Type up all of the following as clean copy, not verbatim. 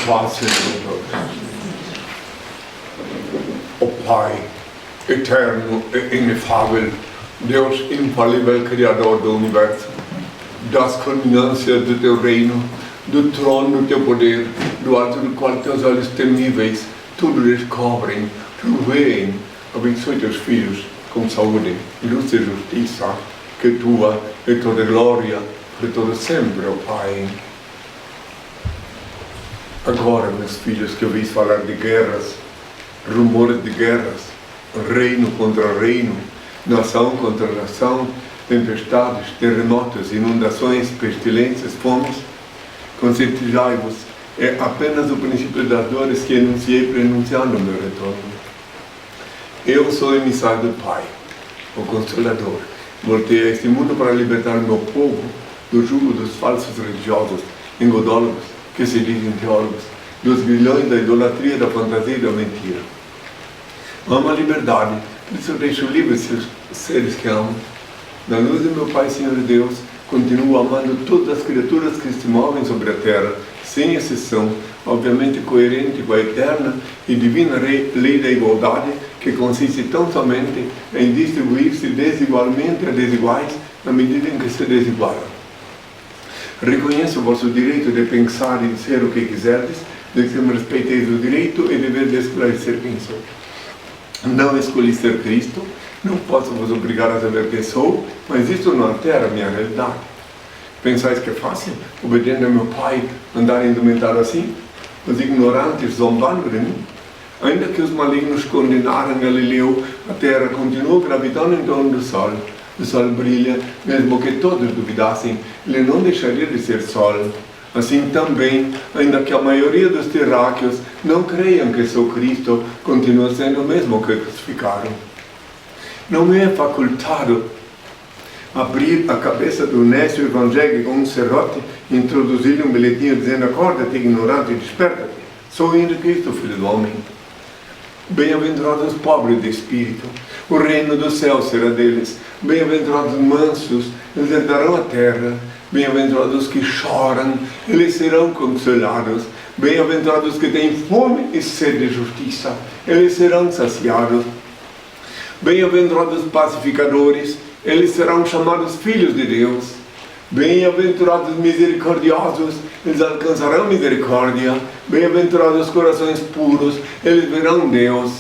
paz seja com todos. O Pai eterno e inefável, Deus infalível, Criador do Universo, das culminâncias do Teu reino, do trono do Teu poder, do alto do qual Teus olhos temíveis tudo descobrem, tudo veem. Abençoe Teus filhos com saúde, luz e justiça, que Tua é toda glória, por todo sempre, ó Pai. Agora, meus filhos, que ouvis falar de guerras, rumores de guerras, reino contra reino, nação contra nação, tempestades, terremotos, inundações, pestilências, fomes, conscientizai-vos, é apenas o princípio das dores que enunciei prenunciando o meu retorno. Eu sou o emissário do Pai, o Consolador. Voltei a este mundo para libertar o meu povo do jugo dos falsos religiosos, engodólogos, que se dizem teólogos, dos grilhões da idolatria, da fantasia e da mentira. Amo a liberdade, por isso eu deixo livres os seres que amo. Na luz do meu Pai, Senhor Deus, continuo amando todas as criaturas que se movem sobre a terra, sem exceção, obviamente coerente com a eterna e divina lei da igualdade, que consiste tão somente em distribuir-se desigualmente a desiguais na medida em que se desigualam. Reconheço o vosso direito de pensar e de ser o que quiserdes, de que me respeiteis o direito e dever de esclarecer quem sou. Não escolhi ser Cristo, não posso vos obrigar a saber quem sou, mas isso não altera a minha realidade. Pensais que é fácil, obediente ao meu Pai, andar indumentado assim? Os ignorantes zombando de mim? Ainda que os malignos condenaram Galileu, a terra continua gravitando em torno do Sol. O Sol brilha, mesmo que todos duvidassem, ele não deixaria de ser Sol. Assim também, ainda que a maioria dos terráqueos não creiam que sou Cristo, continua sendo o mesmo que crucificaram. Não me é facultado abrir a cabeça do nécio evangélico com um serrote e introduzir-lhe um bilhetinho dizendo: acorda-te, ignorante, e desperta-te. Sou ainda Cristo, Filho do Homem. Bem-aventurados os pobres de espírito, o reino do céu será deles. Bem-aventurados os mansos, eles herdarão a terra. Bem-aventurados os que choram, eles serão consolados. Bem-aventurados os que têm fome e sede de justiça, eles serão saciados. Bem-aventurados os pacificadores, eles serão chamados filhos de Deus. Bem-aventurados os misericordiosos, eles alcançarão misericórdia. Bem-aventurados os corações puros, eles verão Deus.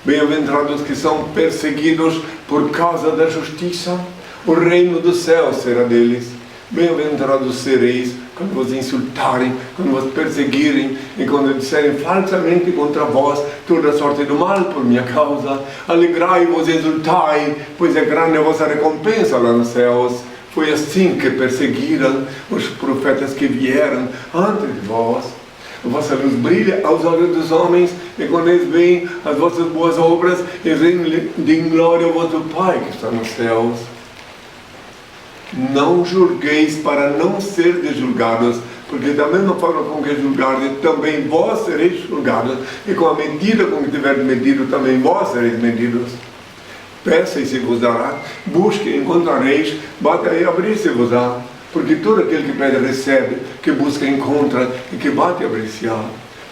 Bem-aventurados os que são perseguidos por causa da justiça, o reino do céu será deles. Bem-aventurados sereis quando vos insultarem, quando vos perseguirem e quando disserem falsamente contra vós toda sorte do mal por minha causa. Alegrai-vos e exultai, pois é grande a vossa recompensa lá nos céus. Foi assim que perseguiram os profetas que vieram antes de vós. A vossa luz brilha aos olhos dos homens, e quando eles veem as vossas boas obras, eles rendem glória ao vosso Pai que está nos céus. Não julgueis para não ser julgados, porque da mesma forma com que julgardes, também vós sereis julgados, e com a medida com que tiverdes medido, também vós sereis medidos. Peça e se vos dará, busque e encontrareis, bata e abrir-se-vos-á, porque todo aquele que pede recebe, que busca encontra, e que bate abrir-se-á.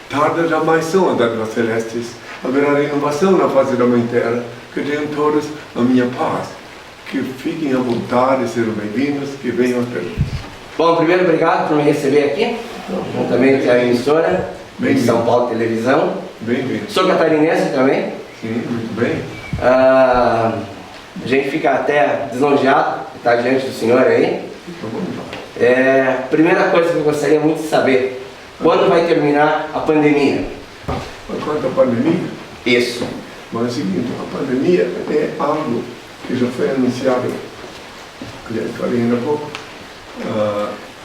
Tardas jamais são as dádivas celestes, haverá renovação na face da mãe terra. Que tenham todos a minha paz. Que fiquem à vontade, sejam bem-vindos, que venham as perguntas. Bom, primeiro, obrigado por me receber aqui, juntamente com a emissora de São Paulo Televisão. Bem-vindo. Sou catarinense também. Sim, muito bem. A gente fica até lisonjeado de estar diante do senhor aí. Primeira coisa que eu gostaria muito de saber, quando vai terminar a pandemia? Quanto à pandemia? Isso. Mas é o seguinte, a pandemia é algo que já foi anunciado, aliás, falei ainda há pouco,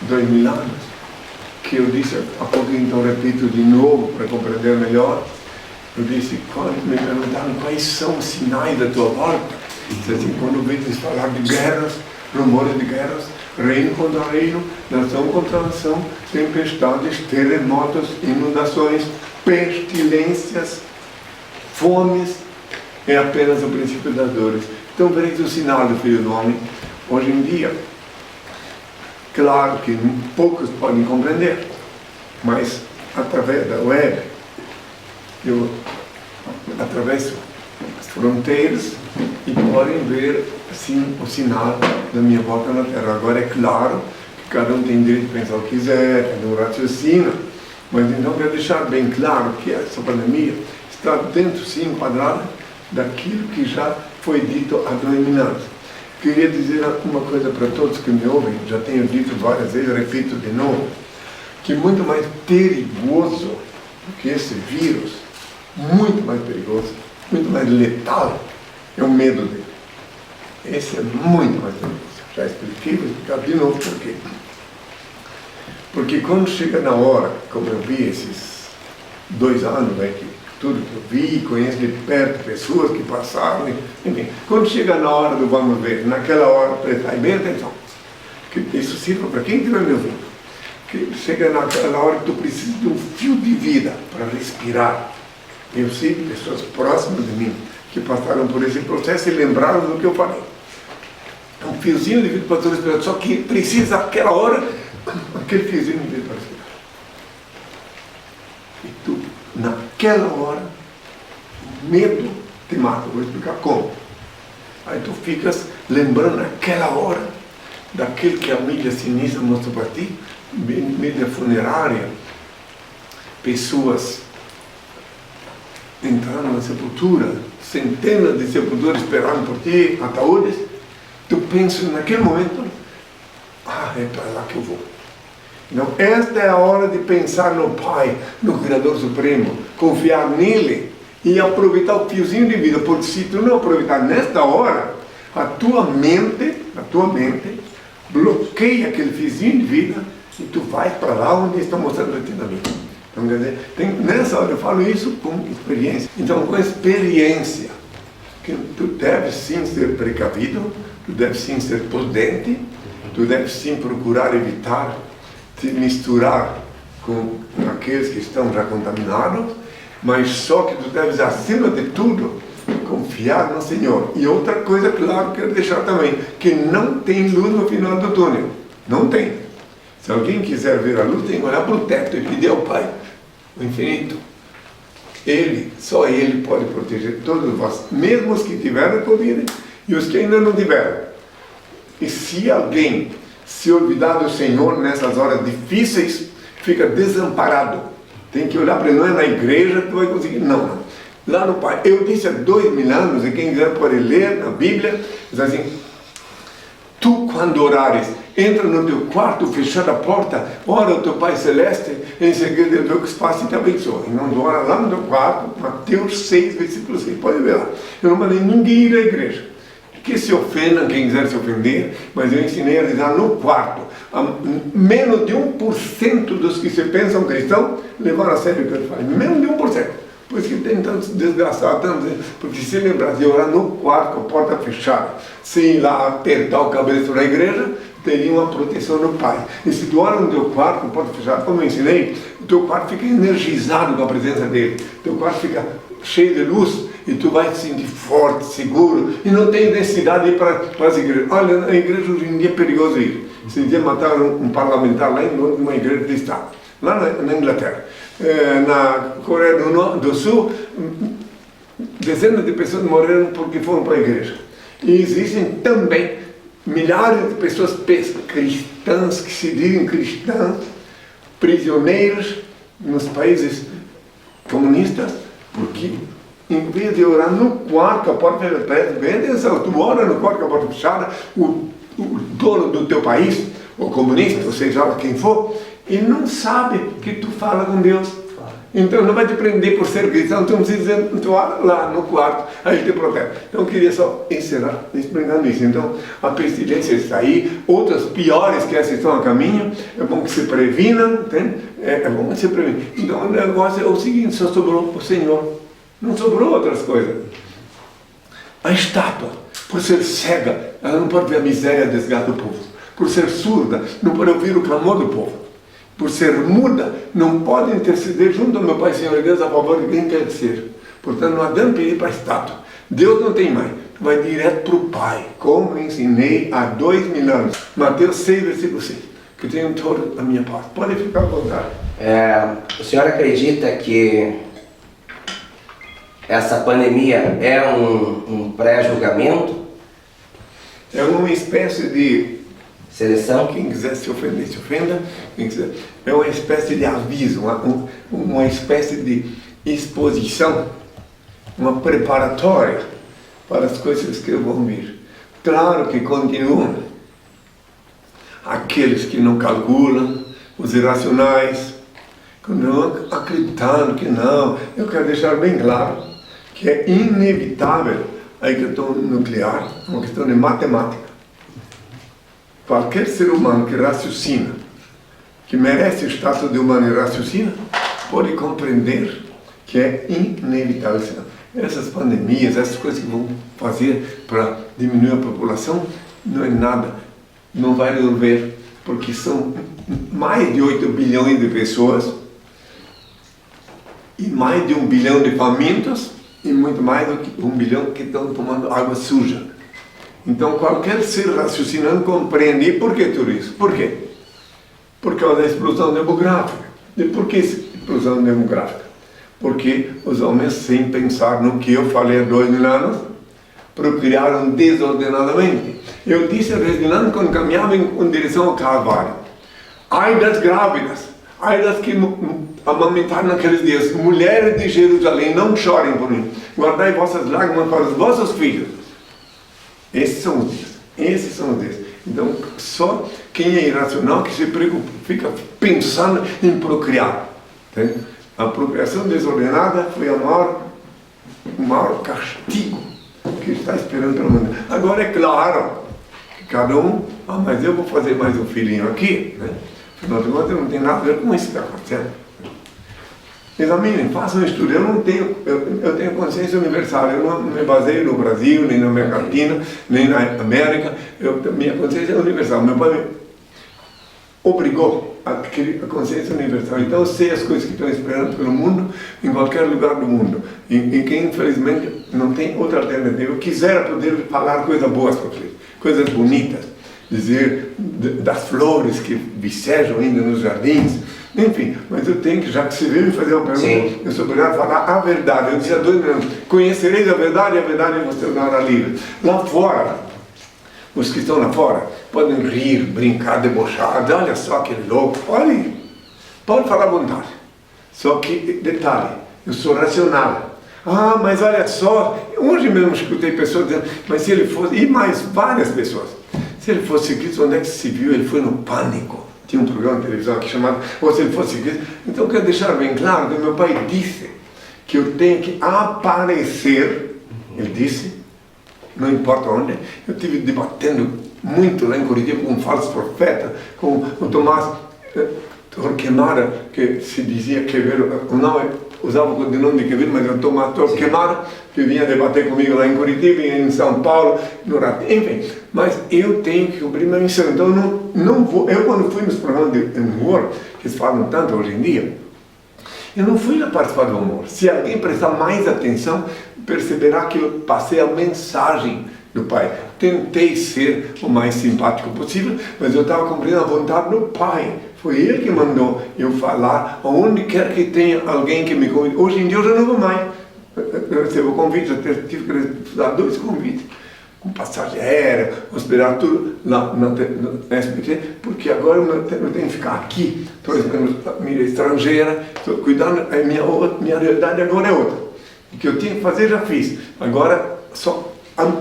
2000 anos, que eu disse há pouco, então repito de novo para compreender melhor. Eu disse, quando me perguntaram quais são os sinais da tua volta, disse assim, quando ouves falar de guerras, rumores de guerras, reino contra reino, nação contra nação, tempestades, terremotos, inundações, pestilências, fomes, é apenas o princípio das dores. Então vereis o sinal do Filho do Homem. Hoje em dia, claro que poucos podem compreender, mas através da web, eu atravesso as fronteiras e podem ver assim, o sinal da minha volta na Terra. Agora é claro que cada um tem direito de pensar o que quiser, cada um raciocina, mas então quero deixar bem claro que essa pandemia está dentro, sim, enquadrada daquilo que já foi dito há 2000 anos. Queria dizer uma coisa para todos que me ouvem, já tenho dito várias vezes, repito de novo, que muito mais perigoso do que esse vírus, muito mais perigoso, muito mais letal, é o medo dele. Esse é muito mais perigoso. Já expliquei, vou explicar de novo por quê. Porque quando chega na hora, como eu vi esses 2 anos, né, que tudo que eu vi, conheço de perto pessoas que passaram, enfim, quando chega na hora do vamos ver, naquela hora, prestar bem atenção, que isso sirva para quem estiver me ouvindo, que chega naquela hora que tu precisa de um fio de vida para respirar. Eu sei de pessoas próximas de mim que passaram por esse processo e lembraram do que eu falei. É um fiozinho de vida para tu respirar, só que precisa aquela hora, aquele fiozinho de vida para respirar. E tu, naquela hora, o medo te mata. Vou explicar como. Aí tu ficas lembrando naquela hora daquele que a mídia sinistra mostrou para ti, mídia funerária, pessoas entrando na sepultura, centenas de sepulturas esperando por ti, ataúdes. Tu pensa naquele momento, é para lá que eu vou. Então, esta é a hora de pensar no Pai, no Criador Supremo, confiar nele e aproveitar o fiozinho de vida, porque se tu não aproveitar nesta hora, a tua mente bloqueia aquele fiozinho de vida e tu vais para lá onde estão mostrando a ti na vida. Então, quer dizer, nessa hora eu falo isso com experiência. Então, com experiência, que tu deves sim ser precavido, tu deves sim ser prudente, tu deves sim procurar evitar te misturar com aqueles que estão já contaminados, mas só que tu deves, acima de tudo, confiar no Senhor. E outra coisa, claro, quero deixar também, que não tem luz no final do túnel. Não tem. Se alguém quiser ver a luz, tem que olhar para o teto e pedir ao Pai, o infinito. Ele, só Ele pode proteger todos vós, mesmo os que tiveram Covid e os que ainda não tiveram. E se alguém se olvidar do Senhor nessas horas difíceis, fica desamparado. Tem que olhar para ele, não é na igreja que tu vai conseguir, não. Lá no Pai. Eu disse há 2000 anos, e quem quiser pode ler na Bíblia, diz assim: tu quando orares, entra no teu quarto, fechar a porta, ora ao teu Pai Celeste, em seguida ele vê o que se passa e te abençoa. E não ora lá no teu quarto, Mateus 6, versículo 6, pode ver lá. Eu não mandei ninguém ir à igreja. Que se ofendam quem quiser se ofender, mas eu ensinei a rezar no quarto. Menos de 1% dos que se pensam cristãos levaram a sério o que eu falo. Menos de 1%. Por isso que tem tantos desgraçados, porque se lembrar de orar no quarto, com a porta fechada, sem ir lá apertar o cabeça na igreja, teria uma proteção do Pai. E se tu ora no teu quarto, com a porta fechada, como eu ensinei, o teu quarto fica energizado com a presença dele. O teu quarto fica cheio de luz, e tu vai te sentir forte, seguro, e não tem necessidade de ir para as igrejas. Olha, na igreja hoje em dia é perigoso ir. Esse dia mataram um parlamentar lá em uma igreja de Estado, lá na Inglaterra. Na Coreia do Sul, dezenas de pessoas morreram porque foram para a igreja. E existem também milhares de pessoas cristãs, que se dizem cristãs, prisioneiros nos países comunistas, porque em vez de orar no quarto, a porta fechada, bem atenção, tu ora no quarto com a porta fechada, o dono do teu país, o comunista, ou seja lá quem for, ele não sabe que tu fala com Deus. Então não vai te prender por ser cristão, tu não precisa dizer, tu ora lá no quarto, aí ele te protege. Então eu queria só encerrar explicando isso. Então a pestilência está aí, outras piores que essas estão a caminho, é bom que se previnam, entende? É bom que se previnam. Então o negócio é o seguinte, só sobrou o Senhor. Não sobrou outras coisas. A estátua, por ser cega, ela não pode ver a miséria e a desgraça do povo. Por ser surda, não pode ouvir o clamor do povo. Por ser muda, não pode interceder junto ao meu Pai Senhor e Deus a favor de quem quer ser. Portanto, não adianta pedir para a estátua. Deus não tem mais. Tu vai direto para o Pai, como eu ensinei há 2000 anos. Mateus 6, versículo 6. que tenham toda a minha paz. Pode ficar à vontade. O senhor acredita que essa pandemia é um pré-julgamento? É uma espécie de Seleção? Quem quiser se ofender, se ofenda. Quem quiser. É uma espécie de aviso, uma espécie de exposição, uma preparatória para as coisas que vão vir. Claro que continuam aqueles que não calculam, os irracionais, continuam acreditando que não. Eu quero deixar bem claro que é inevitável a questão nuclear, uma questão de matemática. Qualquer ser humano que raciocina, que merece o status de humano e raciocina, pode compreender que é inevitável. Essas pandemias, essas coisas que vão fazer para diminuir a população, não é nada, não vai resolver, porque são mais de 8 bilhões de pessoas e mais de 1 bilhão de famintos e muito mais do que 1 bilhão que estão tomando água suja. Então qualquer ser raciocinando compreende. E por que tudo isso? Por quê? Por causa da explosão demográfica. E por que explosão demográfica? Porque os homens, sem pensar no que eu falei há 2000 anos, procriaram desordenadamente. Eu disse há 2000 anos quando caminhava em direção ao Calvário. Ai das grávidas, ai das que amamentaram naqueles dias. Mulheres de Jerusalém, não chorem por mim. Guardai vossas lágrimas para os vossos filhos. Esses são os dias. Esses são os dias. Então, só quem é irracional que se preocupa, fica pensando em procriar. Entende? A procriação desordenada foi o maior castigo que está esperando pelo mundo. Agora, é claro que cada um, mas eu vou fazer mais um filhinho aqui, né? Afinal de contas, não tem nada a ver com isso que está acontecendo. Examinem, façam um estudo. Eu tenho consciência universal. Eu não me baseio no Brasil, nem na América Latina, nem na América. Minha consciência é universal. Meu pai me obrigou a adquirir a consciência universal. Então eu sei as coisas que estão esperando pelo mundo, em qualquer lugar do mundo. E que infelizmente não tem outra alternativa. Eu quisera poder falar coisas boas para vocês, coisas bonitas, dizer das flores que vicejam ainda nos jardins. Enfim, mas eu tenho que, já que você veio me fazer uma pergunta, sim, eu sou obrigado a falar a verdade. Eu disse há 2 anos, conhecereis a verdade e a verdade vos tornará livre. Lá fora, os que estão lá fora, podem rir, brincar, debochar, olha só aquele louco, pode falar à vontade. Só que, detalhe, eu sou racional. Ah, mas olha só, hoje mesmo escutei pessoas dizendo, mas se ele fosse, e mais várias pessoas, se ele fosse Cristo, onde é que se viu? Ele foi no pânico. Tinha um programa de televisão aqui chamado, ou se ele fosse Cristo. Então eu quero deixar bem claro que meu pai disse que eu tenho que aparecer, ele disse, não importa onde. Eu estive debatendo muito lá em Curitiba com um falso profeta, com o Tomás Torquemada, que se dizia Quevedo, o nome, usava o nome de Quevedo, mas é o Tomás Torquemada, que vinha debater comigo lá em Curitiba, em São Paulo, no Rato, enfim. Mas eu tenho que cumprir minha missão. Então não vou. Eu, quando fui nos programas de humor, que se falam tanto hoje em dia, eu não fui lá participar do humor. Se alguém prestar mais atenção, perceberá que eu passei a mensagem do Pai. Tentei ser o mais simpático possível, mas eu estava cumprindo a vontade do Pai. Foi Ele que mandou eu falar onde quer que tenha alguém que me convide. Hoje em dia eu já não vou mais. Eu recebo convite, já tive que dar 2 convites. Com passagem aérea, hospedar tudo na SBT, porque agora eu tenho que ficar aqui, estou esperando a minha estrangeira, estou cuidando, a minha realidade agora é outra. O que eu tinha que fazer já fiz, agora só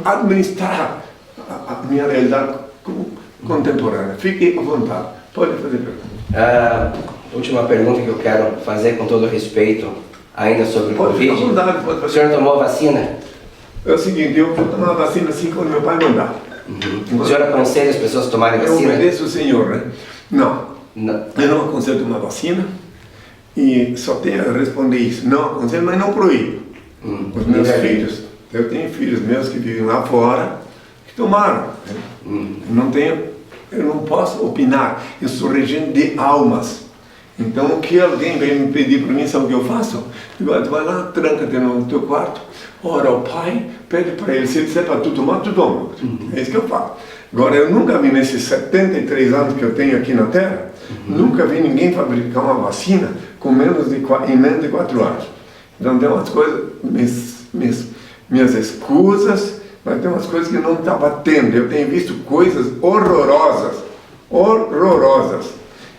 administrar a minha realidade contemporânea. Fique à vontade, pode fazer pergunta. Última pergunta que eu quero fazer com todo respeito, ainda sobre o Covid. Pode vontade, pode fazer. O senhor tomou vacina? É o seguinte, eu vou tomar a vacina assim quando meu pai mandar. O senhor aconselha as pessoas a tomarem vacina? Eu obedeço o senhor, né? Não. Eu não aconselho tomar vacina e só tenho a responder isso. Não aconselho, mas não proíbo. Os meus filhos, eu tenho filhos meus que vivem lá fora, que tomaram. Eu não posso opinar, eu sou regente de almas. Então, o que alguém vem me pedir para mim, sabe o que eu faço? Tu vai lá, tranca-te no teu quarto, ora ao Pai, pede para Ele, se Ele disser para tu tomar, tu toma. É isso que eu falo. Agora, eu nunca vi nesses 73 anos que eu tenho aqui na Terra, nunca vi ninguém fabricar uma vacina em menos de 4 anos. Então tem umas coisas, minhas escusas, mas tem umas coisas que não está batendo. Eu tenho visto coisas horrorosas.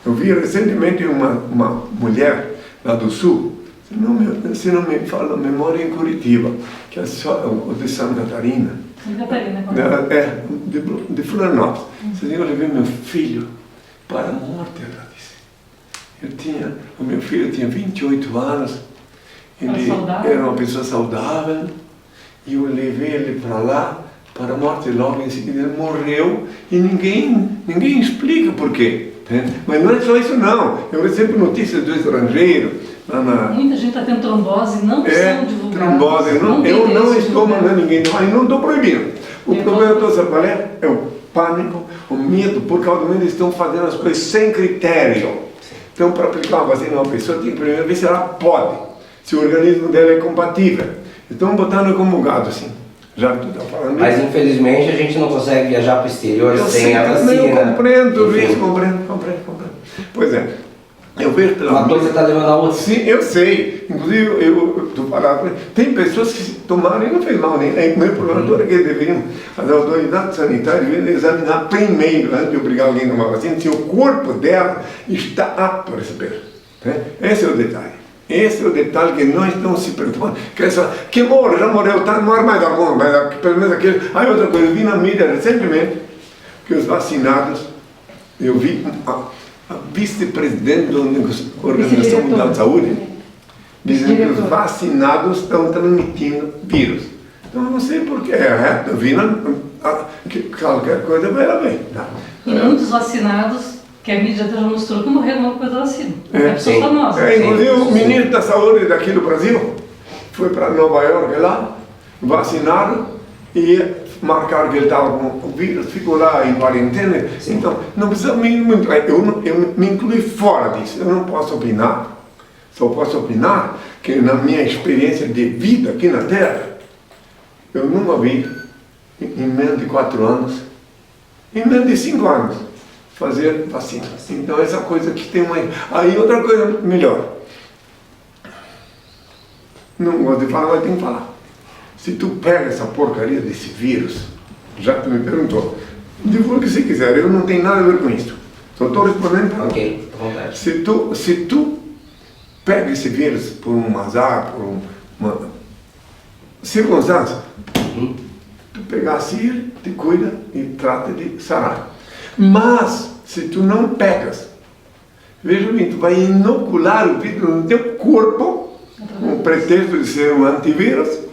Eu vi recentemente uma mulher lá do Sul, se não me fala a memória, em Curitiba, que é de Santa Catarina. Santa Catarina, de Florianópolis. Eu levei meu filho para a morte, ela disse. O meu filho tinha 28 anos, ele era uma pessoa saudável, e eu levei ele para lá, para a morte, logo em seguida ele morreu, e ninguém explica por quê. Mas não é só isso não, eu recebo notícias do estrangeiro. Muita gente está tendo trombose, não são divulgadas. Trombose, eu não estou mandando ninguém, mas não estou proibindo. O problema todo, sabe qual é? É o pânico, o medo, por causa do medo eles estão fazendo as coisas sem critério. Então, para aplicar uma vacina a uma pessoa, tem que primeiro ver se ela pode, se o organismo dela é compatível. Estão botando como gado, assim. Já que tu está falando. Mas infelizmente a gente não consegue viajar para o exterior sem a vacina. Eu compreendo, Luiz, compreendo. Pois é, eu vejo pela uma coisa está levando a outra. Sim, eu sei. Inclusive, eu estou falando, tem pessoas que se tomaram e não fez mal, nem. O meu problema é que eles deveriam, as autoridades sanitárias deveriam examinar primeiro, antes de obrigar alguém a tomar vacina, se o corpo dela está apto a receber. Esse é o detalhe. Esse é o detalhe que não estão se preocupando. Que morre, já morreu, não morre mais algum, mas pelo menos aquele. Aí outra coisa, eu vi na mídia recentemente que os vacinados, eu vi a vice-presidente da Organização Mundial de Saúde dizendo que os vacinados estão transmitindo vírus. Então eu não sei porquê, eu vi que qualquer coisa vai lá bem. Tá? E muitos vacinados, que a mídia já mostrou que morreram logo depois da vacina. É pessoa famosa. Inclusive o ministro da Saúde daqui do Brasil foi para Nova York lá, vacinado, e marcaram que ele estava com o vírus, ficou lá em quarentena. Sim. Então, não precisa eu me incluí fora disso. Eu não posso opinar, só posso opinar que na minha experiência de vida aqui na Terra, eu nunca vi, em menos de 4 anos, em menos de 5 anos, fazer vacina. Então essa coisa que tem uma... Aí outra coisa melhor. Não gosto de falar, mas tem que falar. Se tu pega essa porcaria desse vírus, já tu me perguntou, divulgue se quiser, eu não tenho nada a ver com isso. Só estou respondendo para Ok, à vontade. Se tu pega esse vírus por um azar, por uma circunstância, tu pegasse ele, te cuida e trata de sarar. Mas, se tu não pegas, veja bem, tu vai inocular o vírus no teu corpo, com o pretexto de ser um antivírus.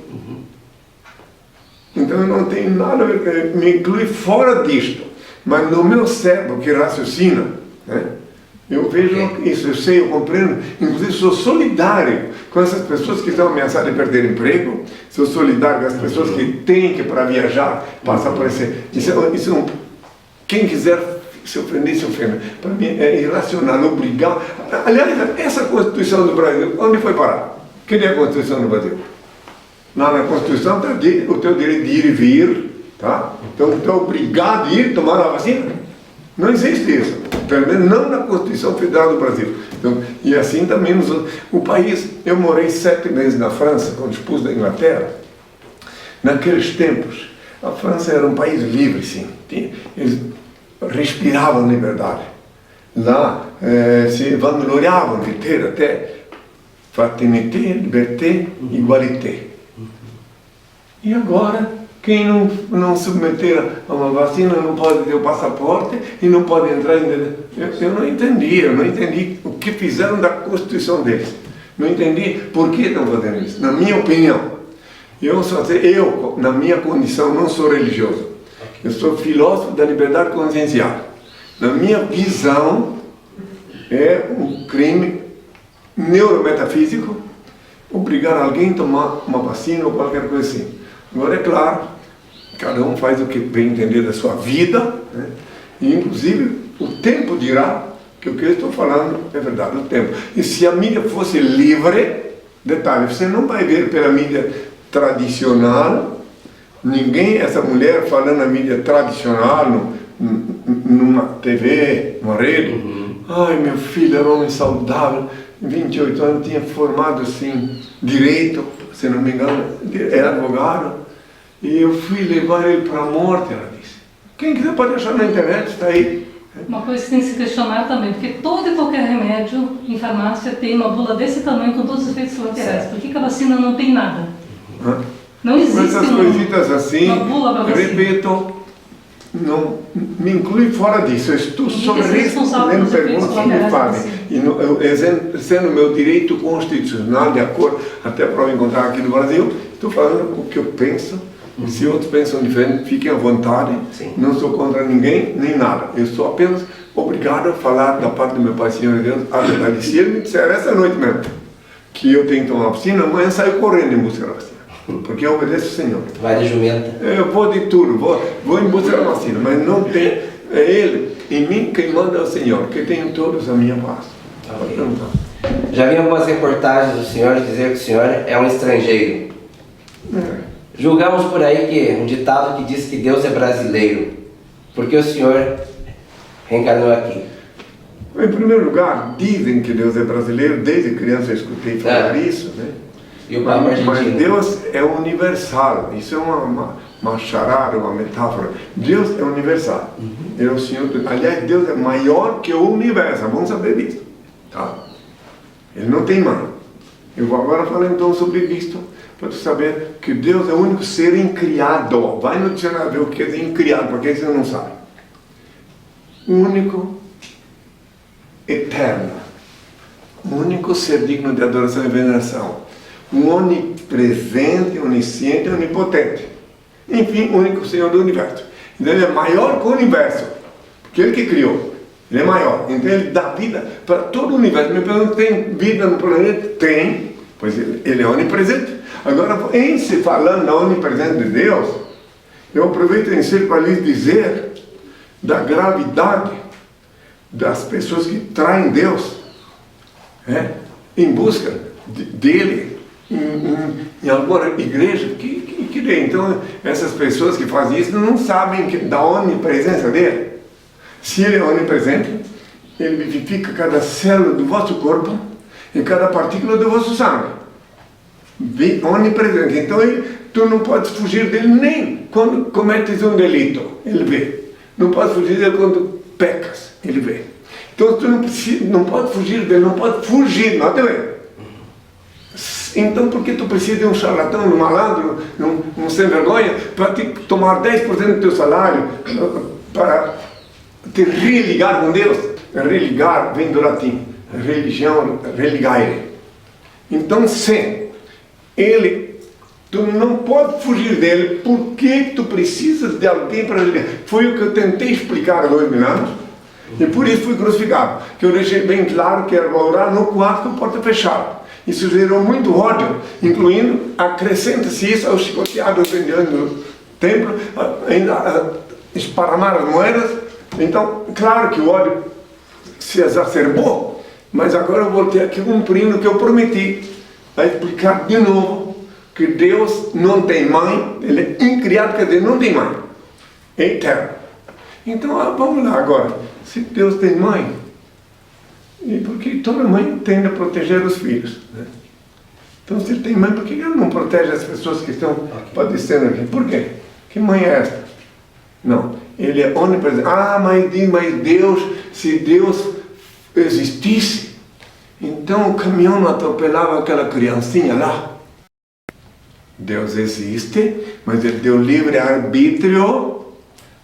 Então eu não tenho nada a ver, me inclui fora disto. Mas no meu cérebro que raciocina, eu vejo isso, eu sei, eu compreendo. Inclusive sou solidário com essas pessoas que estão ameaçadas de perder emprego, sou solidário com as pessoas que têm que, para viajar, passar por esse... Quem quiser se ofender, se ofenda. Para mim é irracional, obrigar. Aliás, essa Constituição do Brasil, onde foi parar? Quem é a Constituição do Brasil? Lá na Constituição está o teu direito de ir e vir, tá? Então tu é obrigado a ir tomar a vacina? Não existe isso. Pelo menos não na Constituição Federal do Brasil. Então, e assim também o país. Eu morei 7 meses na França, quando expus da Inglaterra. Naqueles tempos, a França era um país livre, sim. Eles respiravam liberdade. Lá se vangloriavam de ter até fraternité, liberté, igualité. E agora, quem não submeter a uma vacina não pode ter o passaporte e não pode entrar em... Eu não entendi o que fizeram da Constituição deles. Não entendi por que estão fazendo isso, na minha opinião. Eu, na minha condição, não sou religioso. Eu sou filósofo da liberdade consciencial. Na minha visão, é um crime neurometafísico obrigar alguém a tomar uma vacina ou qualquer coisa assim. Agora, é claro, cada um faz o que bem entender da sua vida, e inclusive o tempo dirá que o que eu estou falando é verdade, o tempo. E se a mídia fosse livre, detalhe, você não vai ver pela mídia tradicional Ninguém, essa mulher falando na mídia tradicional, numa TV, uma rede, ai, meu filho era um homem saudável, 28 anos, tinha formado assim, direito, se não me engano, era advogado, e eu fui levar ele para a morte, ela disse. Quem quiser pode achar na internet, está aí. Uma coisa que tem que se questionar também, porque todo e qualquer remédio em farmácia tem uma bula desse tamanho com todos os efeitos colaterais. Por que a vacina não tem nada? Não existe essas coisitas assim, uma bula para vacina. repito, não me inclui fora disso. Eu estou só respondendo perguntas que me fazem. E sendo meu direito constitucional, de acordo, até para eu encontrar aqui no Brasil, estou falando o que eu penso. Se outros pensam diferente, fiquem à vontade. Sim. Não sou contra ninguém, nem nada. Eu sou apenas obrigado a falar da parte do meu Pai, Senhor e Deus, a verdade. Se ele me disser essa noite mesmo que eu tenho que tomar vacina, amanhã eu saio correndo em busca da vacina. Porque eu obedeço o Senhor. Vai de jumenta. Eu vou de tudo, vou em busca da vacina, mas não tem, é Ele, em mim, quem manda é o Senhor, que tem todos a minha paz. Pode perguntar. Já vi algumas reportagens do senhor dizer que o senhor é um estrangeiro. Julgamos por aí que um ditado que diz que Deus é brasileiro. Por que o senhor reencarnou aqui? Em primeiro lugar, dizem que Deus é brasileiro, desde criança eu escutei falar isso, né? E o Papa argentino? Mas Deus é universal, isso é uma charada, uma metáfora. Deus é universal. É o Senhor, aliás, Deus é maior que o universo, vamos saber disso. Tá? Ele não tem mãe. Eu vou agora falar então sobre isto, para tu saber que Deus é o único ser incriado. Vai no dicionário ver o que é incriado, porque você não sabe. Único, eterno. Único ser digno de adoração e veneração. Um onipresente, onisciente, onipotente. Enfim, o único Senhor do universo. Então ele é maior que o universo, porque ele que criou. Ele é maior. Então ele dá vida para todo o universo. Me pergunto, tem vida no planeta? Tem, pois ele é onipresente. Agora, em se falando da onipresença de Deus, eu aproveito em ser para lhes dizer da gravidade das pessoas que traem Deus em busca dele. Em alguma igreja que dê. Então, essas pessoas que fazem isso não sabem da onipresença dele. Se ele é onipresente, ele vivifica cada célula do vosso corpo e cada partícula do vosso sangue. Onipresente. Então, tu não podes fugir dele nem quando cometes um delito. Ele vê. Não podes fugir dele quando pecas. Ele vê. Então, tu não pode fugir dele, não pode fugir, não te vê. Então, por que tu precisa de um charlatão, um malandro, um sem vergonha, para te tomar 10% do teu salário, para te religar com Deus? Religar vem do latim, religião, religare. Então, se tu não pode fugir dele, porque tu precisas de alguém para religar. Foi o que eu tentei explicar há 2000 anos, e por isso fui crucificado. Que eu deixei bem claro que era orar no quarto com a porta fechada. Isso gerou muito ódio, incluindo, acrescenta-se isso aos chicoteados do templo, ainda esparramar as moedas. Então, claro que o ódio se exacerbou, mas agora eu voltei aqui cumprindo o que eu prometi, a explicar de novo que Deus não tem mãe, ele é incriado, quer dizer, não tem mãe, é eterno. Então, vamos lá agora, se Deus tem mãe, e porque toda mãe tende a proteger os filhos, né? Então, se ele tem mãe, por que ele não protege as pessoas que estão padecendo aqui? Por quê? Que mãe é esta? Não, ele é onipresente. Mas Deus, se Deus existisse, então o caminhão não atropelava aquela criancinha lá. Deus existe, mas ele deu livre arbítrio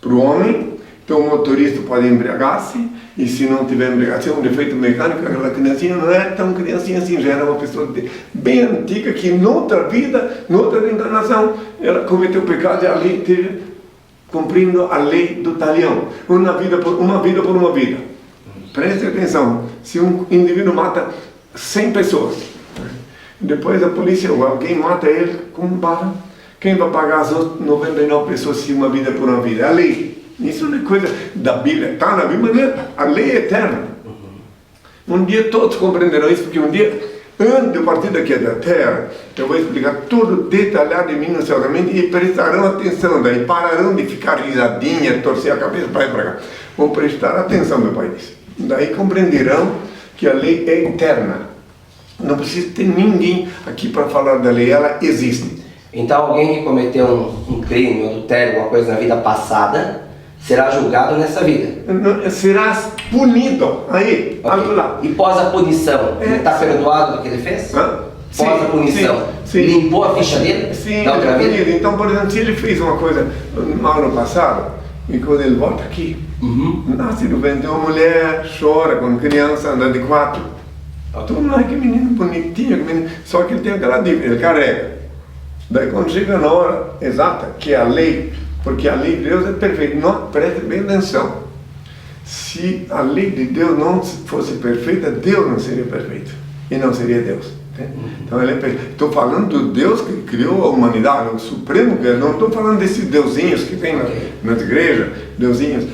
para o homem. Então o motorista pode embriagar-se, e se não tiver embriagar-se, é um defeito mecânico, aquela criancinha não é tão criancinha assim, já era uma pessoa bem antiga, que noutra vida, noutra reencarnação, ela cometeu pecado e ali teve, cumprindo a lei do talião, uma vida por uma vida. Preste atenção, se um indivíduo mata 100 pessoas, depois a polícia ou alguém mata ele com bala, quem vai pagar as outras 99 pessoas se uma vida por uma vida? É a lei. Isso não é coisa da Bíblia, está na Bíblia, a lei é eterna. Um dia todos compreenderão isso, porque um dia Antes de partir daqui da terra, eu vou explicar tudo detalhado e minuciosamente e prestarão atenção. Daí pararão de ficar risadinha, torcer a cabeça para lá e para cá. Vão prestar atenção, meu pai disse. Daí compreenderão que a lei é eterna. Não precisa ter ninguém aqui para falar da lei, ela existe. Então alguém que cometeu um crime, um adultério, alguma coisa na vida passada, será julgado nessa vida. Serás punido. Aí, Okay. lá. E pós a punição, ele está perdoado do que ele fez? Hã? Pós a punição, limpou a ficha dele? Sim, da outra vida? punido. Então, por exemplo, se ele fez uma coisa mal no passado, e quando ele volta aqui, nasce do ventre de uma mulher, chora com criança, anda de 4. Todo mundo, que menino bonitinho, que menino. Só que ele tem aquela dívida, ele carrega. Daí quando chega na hora exata, que é a lei, porque a lei de Deus é perfeita, não, preste bem atenção. Se a lei de Deus não fosse perfeita, Deus não seria perfeito. E não seria Deus. Então ele é perfeito. Estou falando do Deus que criou a humanidade, o Supremo, não estou falando desses deusinhos que tem nas igrejas, deusinhos.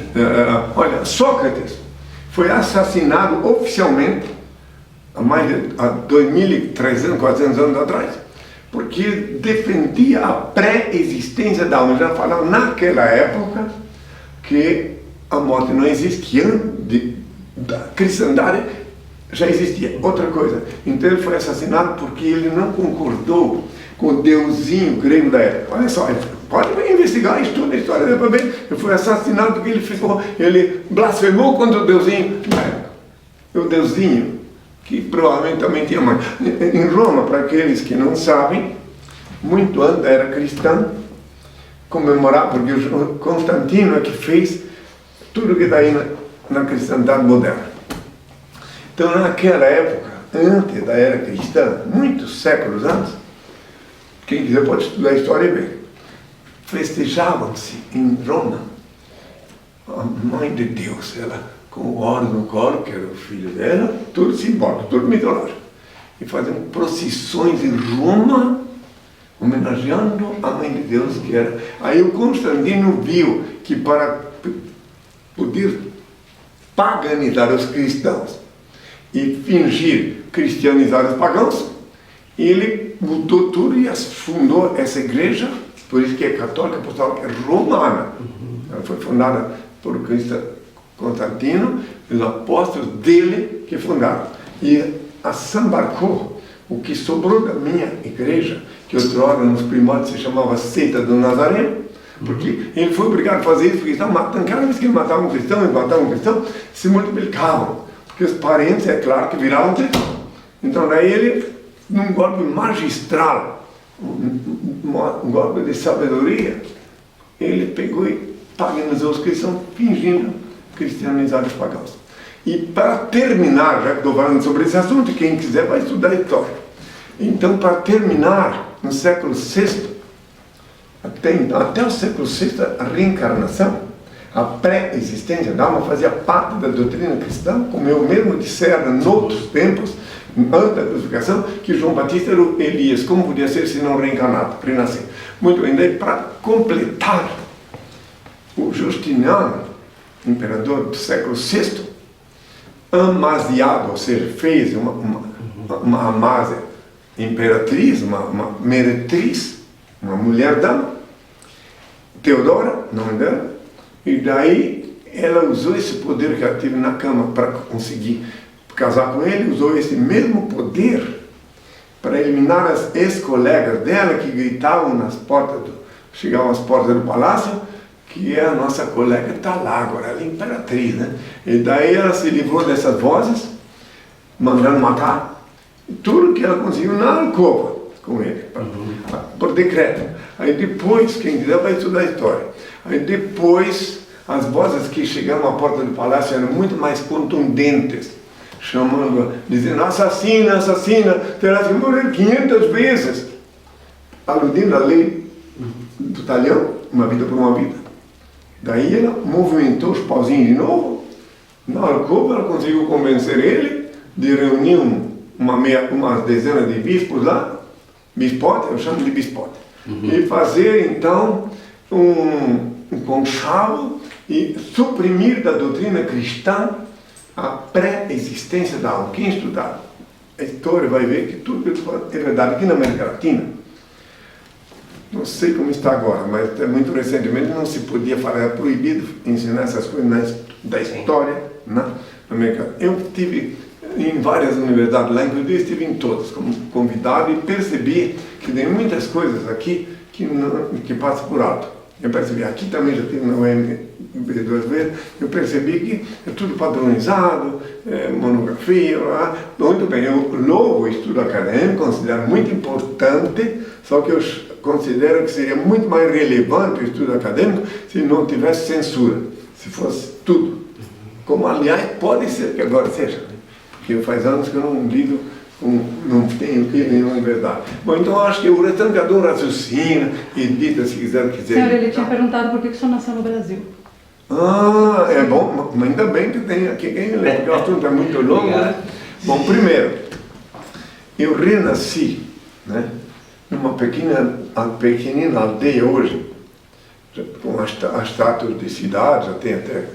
Olha, Sócrates foi assassinado oficialmente há 2.300, 400 anos atrás, porque defendia a pré-existência da alma. Já falaram naquela época que a morte não existe, que antes da cristandade já existia outra coisa. Então ele foi assassinado porque ele não concordou com o deusinho grego da época. Olha só, pode investigar, estuda a história dele para ver. Ele foi assassinado porque ele blasfemou contra o deusinho da época. O deusinho que provavelmente também tinha mais. Em Roma, para aqueles que não sabem, muito antes da era cristã, comemorar, porque o Constantino é que fez tudo que está aí na cristandade moderna. Então, naquela época, antes da era cristã, muitos séculos antes, quem quiser pode estudar a história e ver, festejavam-se em Roma a Mãe de Deus, ela com o ouro no colo, que era o filho dela, tudo simbólico, tudo mitológico. E faziam procissões em Roma, homenageando a Mãe de Deus, que era. Aí o Constantino viu que para poder paganizar os cristãos e fingir cristianizar os pagãos, ele mudou tudo e fundou essa igreja, por isso que é católica, apostólica romana. Ela foi fundada por Constantino, os apóstolos dele que fundaram. E assambarcou o que sobrou da minha igreja, que outrora nos primórdios se chamava Seita do Nazareno, porque ele foi obrigado a fazer isso, porque estavam matando, cada vez que ele matava um cristão, se multiplicavam, porque os parentes, é claro, que viravam cristãos. Então daí ele, num golpe magistral, um golpe de sabedoria, ele pegou e paganizou os cristãos, fingindo cristianizar os pagãos. E para terminar, já que estou falando sobre esse assunto, quem quiser vai estudar a história. Então, para terminar, no século VI, até o século VI, a reencarnação, a pré-existência da alma fazia parte da doutrina cristã, como eu mesmo dissera em outros tempos, antes da crucificação, que João Batista era o Elias. Como podia ser se não reencarnado, renascer? Muito bem, daí para completar, o Justiniano, imperador do século VI, amasiado, ou seja, fez uma Amásia imperatriz, uma meretriz, uma mulher dama, Teodora, nome dela, e daí ela usou esse poder que ela teve na cama para conseguir casar com ele, usou esse mesmo poder para eliminar as ex-colegas dela que gritavam nas portas, chegavam às portas do palácio, que a nossa colega está lá agora, ela é imperatriz, né? E daí ela se livrou dessas vozes, mandando matar tudo que ela conseguiu na alcova com ele, por decreto. Aí depois, quem quiser vai estudar a história, aí depois as vozes que chegaram à porta do palácio eram muito mais contundentes, chamando, dizendo, assassina, assassina, terá que morrer 500 vezes, aludindo à lei do talhão, uma vida por uma vida. Daí ela movimentou os pauzinhos de novo, na alcova ela conseguiu convencer ele de reunir umas dezenas de bispos lá, bispote, eu chamo de bispote, e fazer então um conchavo e suprimir da doutrina cristã a pré-existência da alma. Quem estudar a história vai ver que tudo que eu estou falando é verdade. Aqui na América Latina, não sei como está agora, mas até muito recentemente não se podia falar, era proibido ensinar essas coisas da história na América Latina. Eu estive em várias universidades lá, inclusive estive em todas como convidado e percebi que tem muitas coisas aqui que passam por alto. Eu percebi, aqui também já tive na UEM 2 vezes, eu percebi que é tudo padronizado, monografia, muito bem. Eu louvo o estudo acadêmico, considero muito importante, só que eu considero que seria muito mais relevante o estudo acadêmico se não tivesse censura, se fosse tudo. Como, aliás, pode ser que agora seja, porque faz anos que eu não lido, não tenho nenhuma verdade. Bom, então eu acho que o restante cada um raciocina, edita se quiser. Senhor, ele tinha perguntado por que o senhor nasceu no Brasil. Ah, é bom, mas ainda bem que tem aqui quem lê, porque o assunto é muito longo, né? Bom, primeiro, eu renasci, né, numa pequenina aldeia hoje, com as status de cidade, já tem até,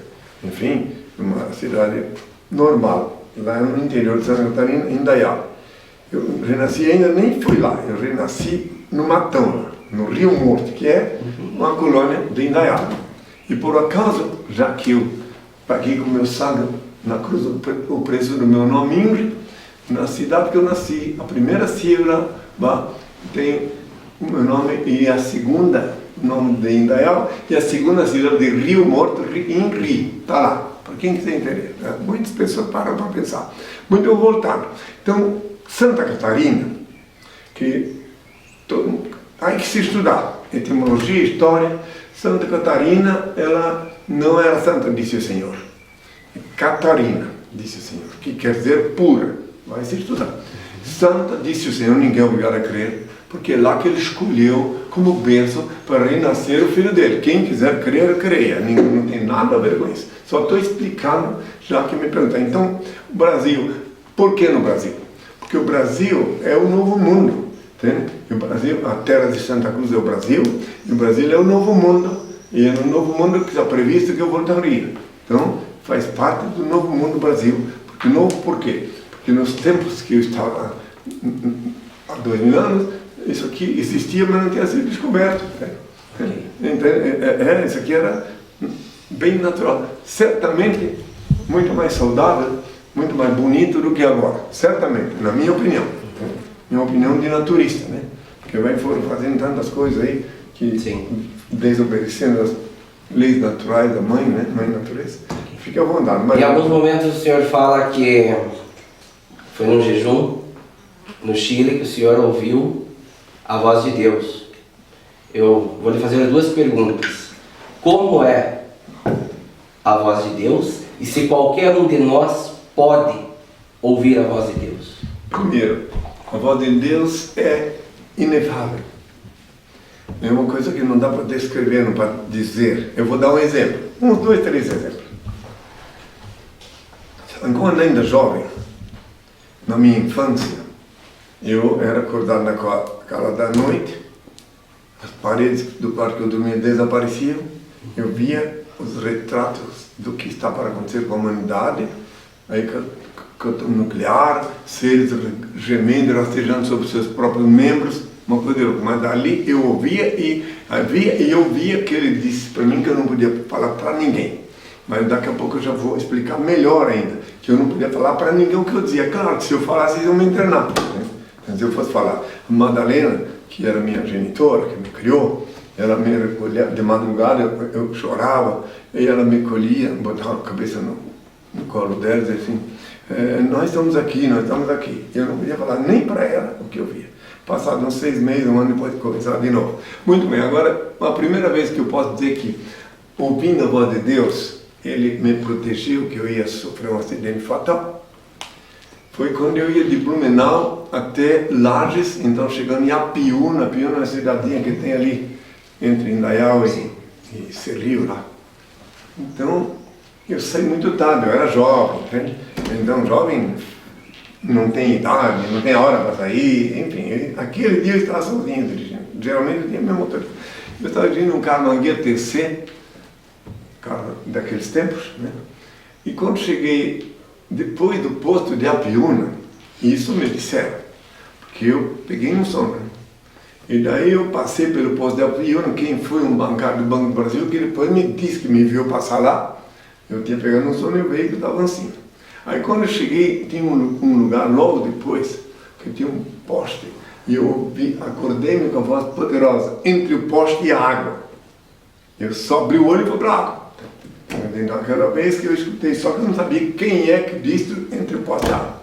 enfim, uma cidade normal, lá no interior de Santa Catarina, em Indaial. Eu renasci, ainda nem fui lá, eu renasci no Matão, no Rio Morto, que é uma colônia de Indaial. E por acaso, já que eu paguei com meu sangue na cruz o preço do meu nome Ingrid, na cidade que eu nasci, a primeira sílaba tem o meu nome e a segunda, o nome de Indaial, e a segunda sílaba de Rio Morto, Ingrid, está lá, para quem quiser entender. Muitas pessoas param para pensar. Muito eu voltando. Então, Santa Catarina, que há que se estudar, etimologia, história. Santa Catarina, ela não era santa, disse o Senhor. Catarina, disse o Senhor, que quer dizer pura. Vai se estudar. Santa, disse o Senhor, ninguém é obrigado a crer, porque é lá que ele escolheu como bênção para renascer o filho dele. Quem quiser crer, creia. Não tem nada a ver com isso. Só estou explicando, já que me perguntam. Então, o Brasil, por que no Brasil? Porque o Brasil é o novo mundo. E o Brasil, a terra de Santa Cruz é o Brasil, e o Brasil é o novo mundo, e é no novo mundo que está previsto que eu voltaria. Então, faz parte do novo mundo Brasil. Porque novo por quê? Porque nos tempos que eu estava, há 2000 anos, isso aqui existia, mas não tinha sido descoberto. Então, isso aqui era bem natural. Certamente, muito mais saudável, muito mais bonito do que agora. Certamente, na minha opinião. Minha opinião de naturista, né? Porque foram fazendo tantas coisas aí que, desobedecendo as leis naturais da mãe, né? Mãe natureza. Fique à vontade. Mas... Em alguns momentos o senhor fala que foi num jejum no Chile que o senhor ouviu a voz de Deus. Eu vou lhe fazer duas perguntas. Como é a voz de Deus e se qualquer um de nós pode ouvir a voz de Deus? Primeiro, a voz de Deus é inefável. É uma coisa que não dá para descrever, não para dizer. Eu vou dar um exemplo. 1, 2, 3 exemplos. Quando ainda jovem, na minha infância, eu era acordado na cala da noite, as paredes do quarto que eu dormia desapareciam, eu via os retratos do que está para acontecer com a humanidade, aí nuclear, seres gemendo, rastejando sobre seus próprios membros, uma coisa louca. Mas dali eu ouvia e eu via que ele disse para mim que eu não podia falar para ninguém. Mas daqui a pouco eu já vou explicar melhor ainda, que eu não podia falar para ninguém o que eu dizia. Claro que se eu falasse, eles iam me internar. Né? Então, se eu fosse falar, a Madalena, que era minha genitora, que me criou, ela me recolhia de madrugada, eu chorava, e ela me colhia, botava a cabeça no colo dela e dizia assim, nós estamos aqui. Eu não podia falar nem para ela o que eu via. Passado uns 6 meses, um ano depois, começar de novo. Muito bem, agora, a primeira vez que eu posso dizer que, ouvindo a voz de Deus, Ele me protegeu, que eu ia sofrer um acidente fatal, foi quando eu ia de Blumenau até Lages, então chegando em Apiúna. Apiúna é uma cidadinha que tem ali, entre Indaial e Serrio lá. Então, eu saí muito tarde, eu era jovem, entende? Então, jovem não tem idade, não tem hora para sair, enfim. Aquele dia eu estava sozinho dirigindo. Geralmente eu tinha meu motorista. Eu estava dirigindo um carro Mangueira TC, carro daqueles tempos, né? E quando cheguei, depois do posto de Apiúna, Isso me disseram, porque eu peguei um sono. E daí eu passei pelo posto de avião, quem foi um bancário do Banco do Brasil, que depois me disse que me viu passar lá. Eu tinha pegado um sono e o veículo estava assim. Aí quando eu cheguei, tinha um lugar logo depois, que tinha um poste. E eu acordei com a voz poderosa, entre o poste e a água. Eu só abri o olho e fui para a água. Naquela vez que eu escutei, só que eu não sabia quem é que disse entre o poste e a água.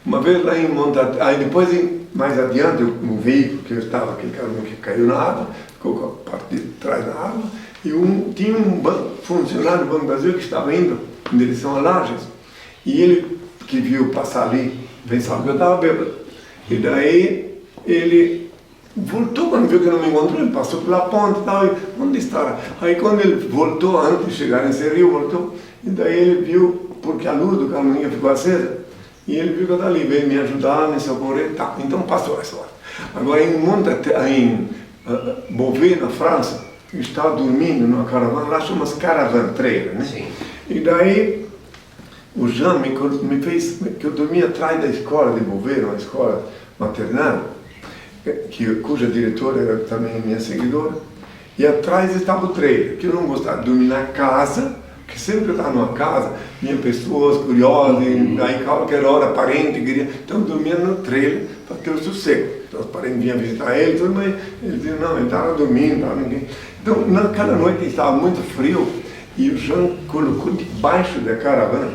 Uma vez lá em Monta, aí depois, mais adiante, um veículo que eu estava, aquele cara que caiu na água, ficou com a parte de trás da água, e tinha um funcionário do Banco do Brasil que estava indo em direção a Lages, e ele, que viu passar ali, pensava que eu estava bêbado. E daí, ele voltou, quando viu que não me encontrou, ele passou pela ponte e tal, e onde está? Aí quando ele voltou, antes de chegar nesse rio, voltou, e daí ele viu, porque a luz do caminhão ficou acesa, e ele viu que eu estava ali, veio me ajudar, me socorrer, tá. Então passou essa hora. Agora em Beauvais, na França, eu estava dormindo numa caravana, lá chama-se caravanteira, né? Sim. E daí o Jean me fez, que eu dormia atrás da escola de Beauvais, uma escola maternal, cuja diretora era também minha seguidora, e atrás estava o trailer, que eu não gostava de dormir na casa, que sempre que eu estava numa casa, vinha pessoas curiosas, e aí qualquer hora parente queria, então eu dormia no trailer para ter o sossego. Então os parentes vinham visitar ele, mas eles diziam, não, ele estava dormindo, não estava ninguém. Então naquela noite estava muito frio, e o Jean colocou debaixo da caravana,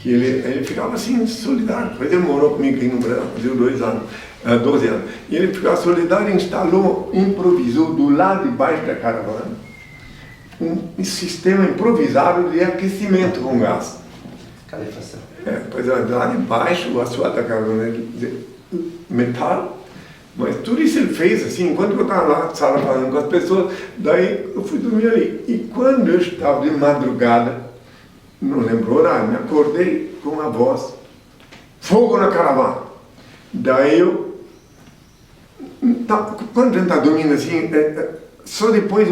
que ele ficava assim, solidário. Depois ele morou comigo aqui no Brasil, fazia 12 anos. E ele ficava solidário, instalou, improvisou do lado de baixo da caravana um sistema improvisado de aquecimento com gás. Calefação. Pois é, lá de baixo, o assoalho da caravana de metal, mas tudo isso ele fez assim, enquanto eu estava lá na sala falando com as pessoas, daí eu fui dormir ali. E quando eu estava de madrugada, não lembro o horário, me acordei com uma voz, fogo na caravana. Daí eu, quando a gente está dormindo assim, só depois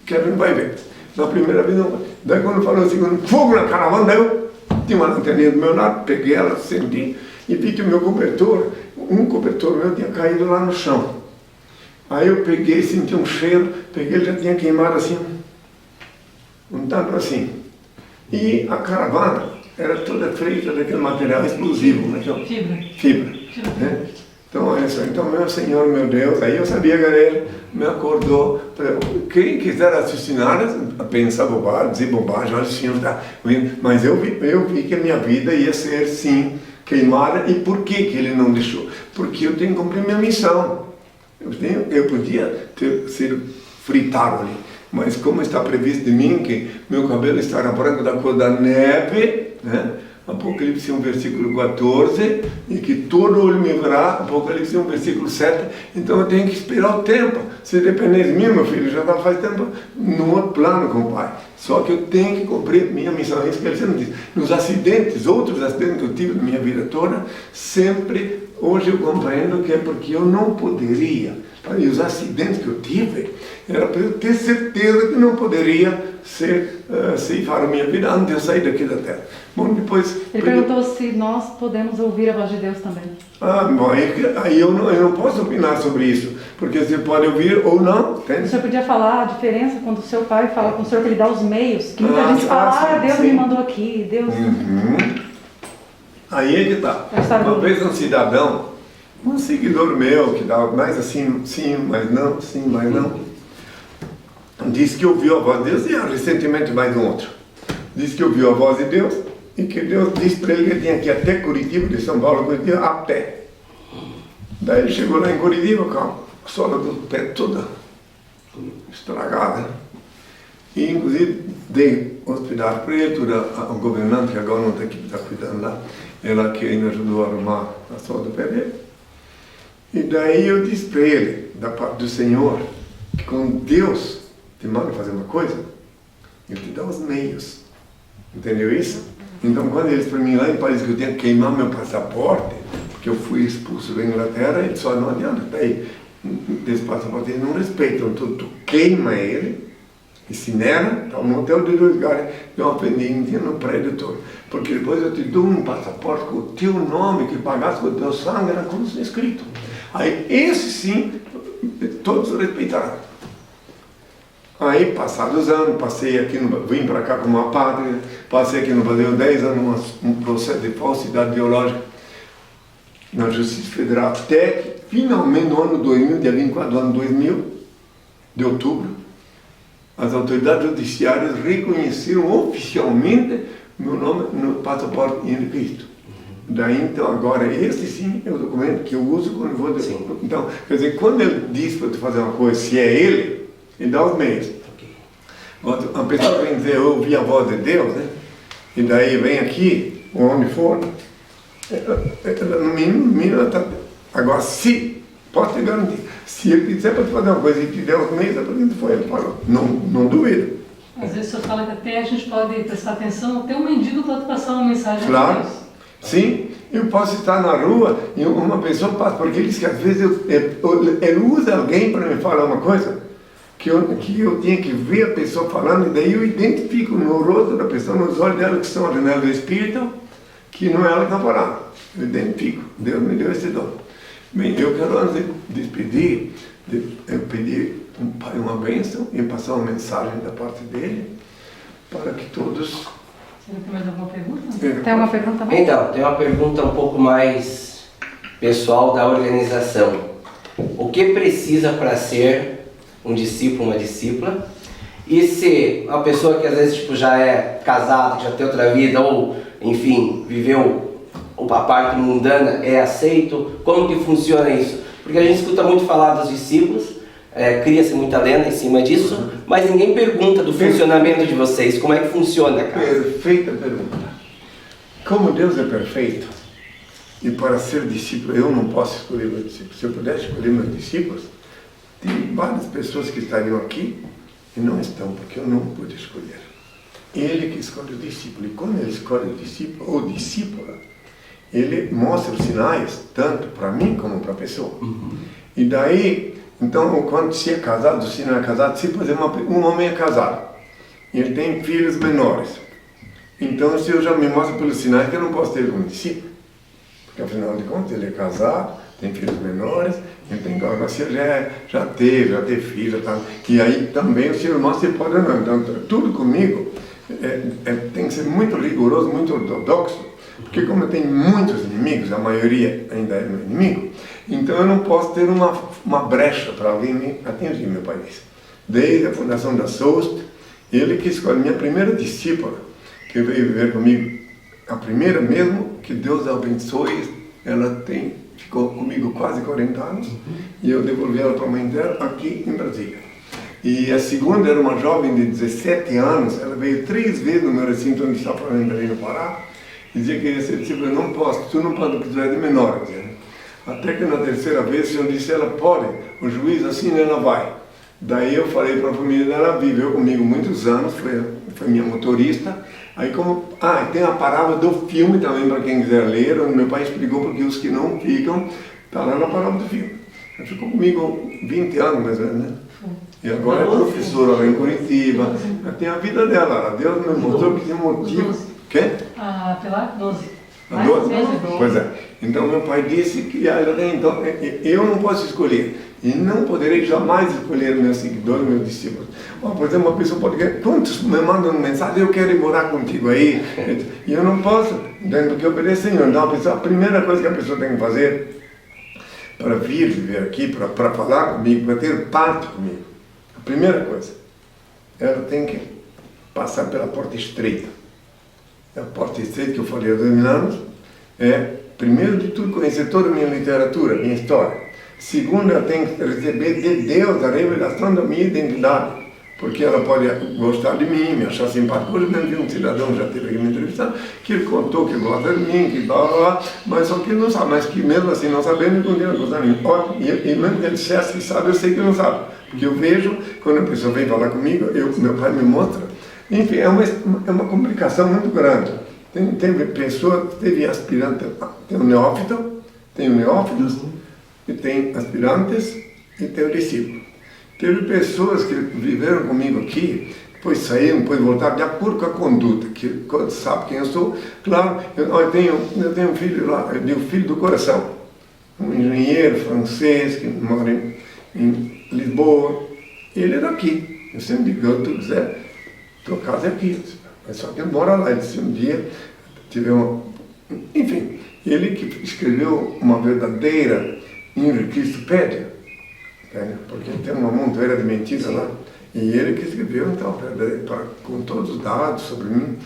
que a gente vai ver. Na primeira vez não. Daí quando falou assim, fogo na caravana, daí eu tinha uma lanterninha do meu lado, peguei ela, acendi e vi que o meu cobertor, um cobertor meu tinha caído lá no chão. Aí eu peguei, senti um cheiro, ele já tinha queimado assim, um tanto assim. E a caravana era toda feita daquele material explosivo, né? Fibra. Né? Então, então, meu Senhor, meu Deus, aí eu sabia que ele me acordou. Quem quiser raciocinar, pensa bobagem, dizer bobagem, olha, o Senhor está. Mas eu vi que a minha vida ia ser, sim, queimada. E por que ele não deixou? Porque eu tenho que cumprir minha missão. Eu podia ter sido fritado ali, mas como está previsto de mim que meu cabelo estará branco da cor da neve, né? Apocalipse 1, versículo 14, e que todo olho me verá, Apocalipse 1, versículo 7, então eu tenho que esperar o tempo. Se depender de mim, meu filho, já faz tempo no outro plano com o Pai. Só que eu tenho que cumprir minha missão, é isso que ele sempre diz. Nos acidentes, outros acidentes que eu tive na minha vida toda, sempre, hoje eu compreendo que é porque eu não poderia. E os acidentes que eu tive, era para eu ter certeza que não poderia ceifar a minha vida antes de eu sair daqui da terra. Bom, depois... Ele perguntou se nós podemos ouvir a voz de Deus também. Bom, aí eu não posso opinar sobre isso, porque você pode ouvir ou não. Entende? O senhor podia falar a diferença quando o seu pai fala com o senhor que ele dá os meios, que muita gente fala, Deus me mandou aqui, Deus... Aí é que está. Uma vez um cidadão, um seguidor meu, que dava mais assim, sim, mas não, sim, mas não, disse que ouviu a voz de Deus, e recentemente mais um outro. Disse que ouviu a voz de Deus, e que Deus disse para ele que ele tinha que ir até Curitiba, de São Paulo, Curitiba, a pé. Daí ele chegou lá em Curitiba com a sola do pé toda estragada. E inclusive dei hospedagem para ele, o governante, que agora não está aqui, está cuidando lá, ela que ainda ajudou a arrumar a sola do pé dele. E daí eu disse para ele, da parte do Senhor, que quando Deus te manda fazer uma coisa, Ele te dá os meios. Entendeu isso? Então, quando eles para mim lá em Paris que eu tinha que queimar meu passaporte, porque eu fui expulso da Inglaterra, ele só não adianta, daí, desse passaporte eles não respeitam, então tu queima ele, E Sinera, está no hotel de 2 lugares, deu uma pendência no prédio todo. Porque depois eu te dou um passaporte com o teu nome, que pagasse com o teu sangue, era como escrito. Aí, esse sim, todos respeitaram. Aí, passados anos, passei aqui, vim para cá como uma padre, passei aqui no Brasil 10 anos, um processo de falsidade biológica na Justiça Federal, até que, finalmente, no ano 2000, dia 24 do ano 2000, de outubro, as autoridades judiciárias reconheceram oficialmente meu nome no passaporte Henrique Cristo. Daí, então, agora, esse sim é o documento que eu uso quando vou... Então, quer dizer, quando ele diz para tu fazer uma coisa, se é ele dá os meios. Uma pessoa vem dizer, eu ouvi a voz de Deus, né? E daí vem aqui, onde for, no mínimo, ela tá... Agora, se, pode te garantir, se ele quiser para tu fazer uma coisa e te der os meios, é porque foi ele falou. Não duvido. Às vezes o senhor fala que até a gente pode prestar atenção, até um mendigo pode passar uma mensagem Claro, a Deus. sim. Eu posso estar na rua e uma pessoa passa, porque ele diz que às vezes ele usa alguém para me falar uma coisa que eu tinha que ver a pessoa falando, e daí eu identifico no rosto da pessoa, nos olhos dela, que são a janela do Espírito, que não é ela que está falando. Eu identifico. Deus me deu esse dom. Bem, eu quero, antes de despedir, eu pedi um pai uma bênção e passar uma mensagem da parte dele, para que todos... Você tem mais alguma pergunta? Tem uma pergunta mais? Então, tem uma pergunta um pouco mais pessoal da organização. O que precisa para ser um discípulo, uma discípula? E se uma pessoa que às vezes já é casada, que já tem outra vida, ou enfim, viveu a parte mundana, é aceito? Como que funciona isso? Porque a gente escuta muito falar dos discípulos, cria-se muita lenda em cima disso, mas ninguém pergunta do funcionamento de vocês, como é que funciona, cara? Perfeita pergunta. Como Deus é perfeito, e para ser discípulo, eu não posso escolher meus discípulos. Se eu pudesse escolher meus discípulos, tem várias pessoas que estariam aqui e não estão, porque eu não pude escolher. Ele que escolhe o discípulo, e quando ele escolhe o discípulo ou discípula, ele mostra os sinais, tanto para mim como para a pessoa. E daí, então, quando se é casado, se não é casado, se por exemplo, um homem é casado, e ele tem filhos menores, então se eu já me mostro pelos sinais que eu não posso ter como discípulo, porque afinal de contas ele é casado, tem filhos menores, ele tem agora se ele já teve filho, tá? E aí também o seu irmão se pode não. Então, tudo comigo tem que ser muito rigoroso, muito ortodoxo, porque como eu tenho muitos inimigos, a maioria ainda é meu inimigo, então eu não posso ter uma brecha para alguém me atingir, meu pai disse. Desde a fundação da SOST, ele que escolhe minha primeira discípula, que veio viver comigo, a primeira mesmo, que Deus abençoe, ela ficou comigo quase 40 anos, e eu devolvi ela para a mãe dela aqui em Brasília. E a segunda era uma jovem de 17 anos, ela veio 3 vezes no meu recinto onde está falando ali no Pará, e dizia que queria ser discípula, eu não posso, tu não pode, porque tu é de menor. Até que na terceira vez, o Senhor disse, ela pode, o juiz assim ela vai. Daí eu falei para a família dela, ela viveu comigo muitos anos, foi minha motorista. Aí tem a parábola do filme também, para quem quiser ler, onde meu pai explicou porque os que não ficam, está lá na parábola do filme. Ela ficou comigo 20 anos mais ou menos, né? E agora é professora lá em Curitiba, tem a vida dela, Deus me mostrou que tinha um motivo. Quê? Ah, pela 12. A 12? Pois é. Então meu pai disse que então, eu não posso escolher. E não poderei jamais escolher meus seguidores, meus discípulos. Por exemplo, uma pessoa pode dizer, quantos me mandam mensagem, eu quero ir morar contigo aí. E eu não posso, porque eu obedeço ao Senhor. Então a primeira coisa que a pessoa tem que fazer para vir viver aqui, para falar comigo, para ter parte comigo, a primeira coisa, ela tem que passar pela porta estreita. A porta estreita que eu falei há 2000 anos é, primeiro de tudo, conhecer toda a minha literatura, minha história. Segundo, ela tem que receber de Deus a revelação da minha identidade, porque ela pode gostar de mim, me achar simpático. Hoje mesmo vi um cidadão, já teve aqui me entrevistando, que ele contou que gosta de mim, que blá blá blá, mas só que ele não sabe, mas que mesmo assim não sabendo, ele continua gostando de mim. E mesmo que ele dissesse que sabe, eu sei que não sabe, porque eu vejo, quando a pessoa vem falar comigo, meu pai me mostra. Enfim, é uma complicação muito grande. Tem pessoa, teve aspirante, tem o neófito, tem o neófitos, e tem aspirantes, e tem o discípulo. Teve pessoas que viveram comigo aqui, depois saíram, depois voltaram, de acordo com a conduta, que quando sabe quem eu sou. Claro, eu tenho um filho lá, eu tenho um filho do coração, um engenheiro francês que mora em Lisboa. Ele é daqui. Eu sempre digo, tu quiser, tua casa é aqui. Só que ele mora lá. Ele disse, um dia tive uma... Enfim, ele que escreveu uma verdadeira enciclopédia, porque tem uma montoeira de mentiras lá. E ele que escreveu, então, com todos os dados sobre mim.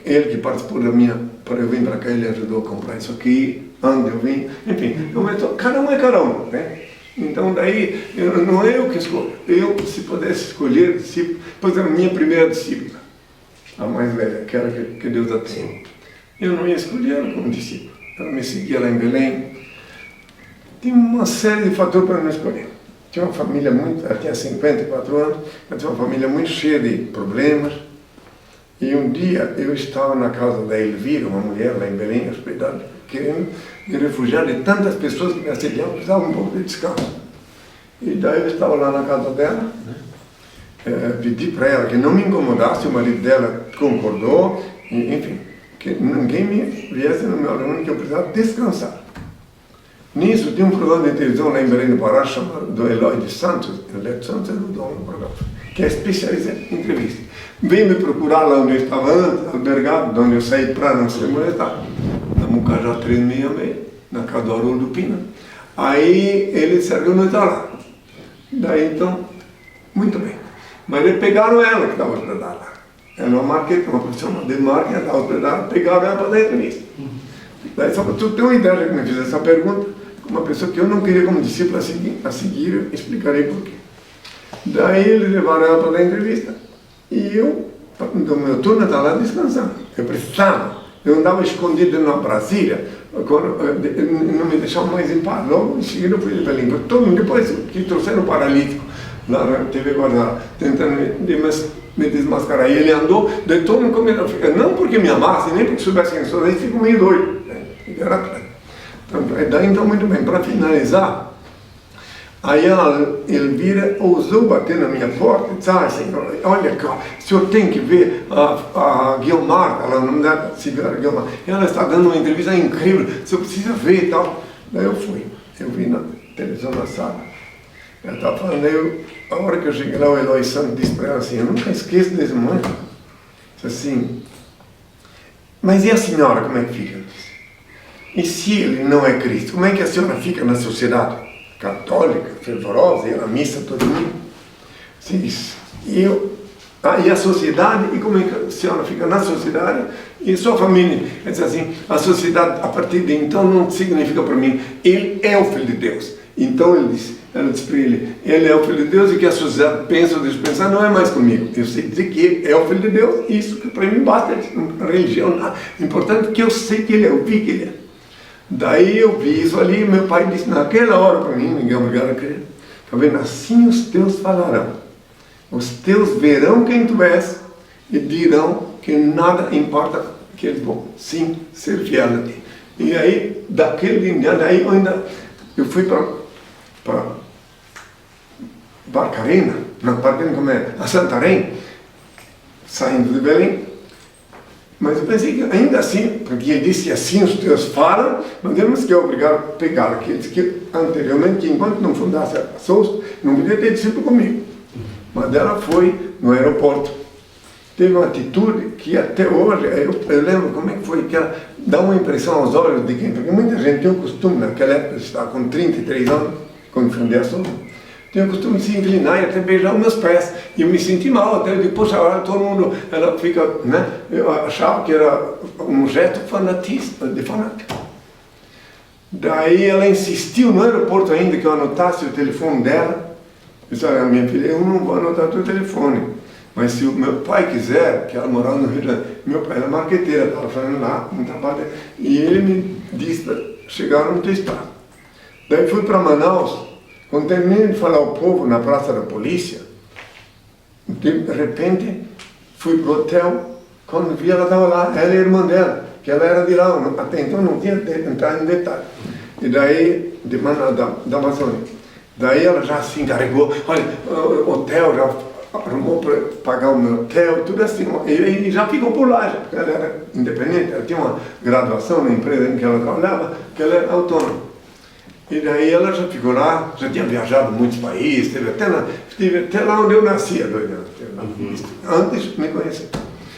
Ele que participou da minha... Para eu vir para cá, ele ajudou a comprar isso aqui, onde eu vim. Enfim, cada um é cada um, né? Então, daí, não é eu que escolho. Eu, se pudesse escolher discípulo, por exemplo, minha primeira discípula, a mais velha, que era que Deus a tem. Eu não ia escolher ela como discípula. Ela me seguia lá em Belém. Tinha uma série de fatores para não escolher. Tinha uma família ela tinha 54 anos, ela tinha uma família muito cheia de problemas. E um dia eu estava na casa da Elvira, uma mulher lá em Belém, hospedada, querendo me refugiar de tantas pessoas que me assediavam, precisava um pouco de descanso. E daí eu estava lá na casa dela, pedi para ela que não me incomodasse, o marido dela concordou, enfim, que ninguém me viesse no meu aluno, que eu precisava descansar. Nisso, tinha um programa de televisão lá em Belém do Pará, chamado do Eloy de Santos, Eloy de Santos é o dono do programa, que é especialista em entrevista. Veio me procurar lá onde eu estava antes, albergado, de onde eu saí para não ser molestado, na Mucajá 366, na casa do Haroldo Pina. Aí ele disse, eu não estava lá. Daí então, muito bem. Mas eles pegaram ela que estava hospedada lá. Ela é uma marketing, uma profissional de marketing, estava hospedada, pegaram ela para dar entrevista. Daí, só para tu ter uma ideia, já que me fiz essa pergunta, uma pessoa que eu não queria como discípula a seguir, eu explicarei por quê. Daí eles levaram ela para dar entrevista. E eu, no meu turno, estava lá descansando. Eu precisava. Eu andava escondido numa Brasília, não me deixavam mais em paz. Logo em seguida eu fui para Belém. Todo mundo, depois que trouxeram o paralítico lá na TV Guarda, tentando me desmascarar. E ele andou, daí todo mundo começou a ficar, não porque me amasse, nem porque soubesse quem sou, daí ficou meio doido. Daí então, muito bem, para finalizar, aí a Elvira ousou bater na minha porta e disse, senhor, olha cá, o senhor tem que ver a Guilmar, ela não dá cigarro, Guilmar, ela está dando uma entrevista incrível, o senhor precisa ver e tal. Daí eu fui, eu vi na televisão na sala, ela estava falando, a hora que eu cheguei lá, o Eloy Santos disse para ela assim, eu nunca esqueço desse momento, disse assim, mas e a senhora, como é que fica? E se ele não é Cristo, como é que a senhora fica na sociedade? Católica, fervorosa, ia na missa todo mundo. E a sociedade, e como é que a senhora fica na sociedade e sua família? Ele diz assim, a sociedade a partir de então não significa para mim, ele é o Filho de Deus. Então ela disse para ele é o Filho de Deus e que a sociedade pensa ou dispensar não é mais comigo. Eu sei dizer que ele é o Filho de Deus, isso que para mim basta, a religião nada. Importante que eu sei que ele é, eu vi que ele é. Daí eu vi isso ali e meu pai disse naquela hora para mim, ninguém obrigado a crer, está vendo? Assim os teus falarão, os teus verão quem tu és e dirão que nada importa que eles vão sim ser fiel a ti. E aí, daquele dia, daí eu fui para Barcarena, não, como é, a Santarém, saindo de Belém. Mas eu pensei que ainda assim, porque ele disse assim os teus falam, mas temos que obrigar a pegá-lo. Ele disse que anteriormente, que enquanto não fundasse a SOS, não podia ter discípulo comigo. Mas ela foi no aeroporto. Teve uma atitude que até hoje, eu lembro como é que foi, que ela dá uma impressão aos olhos de quem, porque muita gente tem o costume, naquela época, eu estava com 33 anos, quando fundei a SOS, tinha o costume de se inclinar e até beijar os meus pés. E eu me senti mal, até eu digo, poxa, agora todo mundo, ela fica, né? Eu achava que era um gesto de fanático. Daí ela insistiu no aeroporto ainda que eu anotasse o telefone dela. Eu disse, olha, minha filha, eu não vou anotar o teu telefone. Mas se o meu pai quiser, que ela morava no Rio de Janeiro, meu pai era marqueteira, estava fazendo lá um trabalho, e ele me disse para chegar no teu estado. Daí fui para Manaus. Quando terminei de falar ao povo na Praça da Polícia, de repente fui para o hotel, quando vi ela estava lá, ela e a irmã dela, que ela era de lá, até então não tinha entrado em detalhe. E daí, de Manaus, da Amazônia. Daí ela já se encarregou, olha, o hotel já arrumou para pagar o meu hotel, tudo assim, e já ficou por lá, já, porque ela era independente, ela tinha uma graduação na empresa em que ela trabalhava, que ela era autônoma. E daí ela já ficou lá, já tinha viajado em muitos países, esteve até lá onde eu nasci há 2 anos, antes de me conhecer.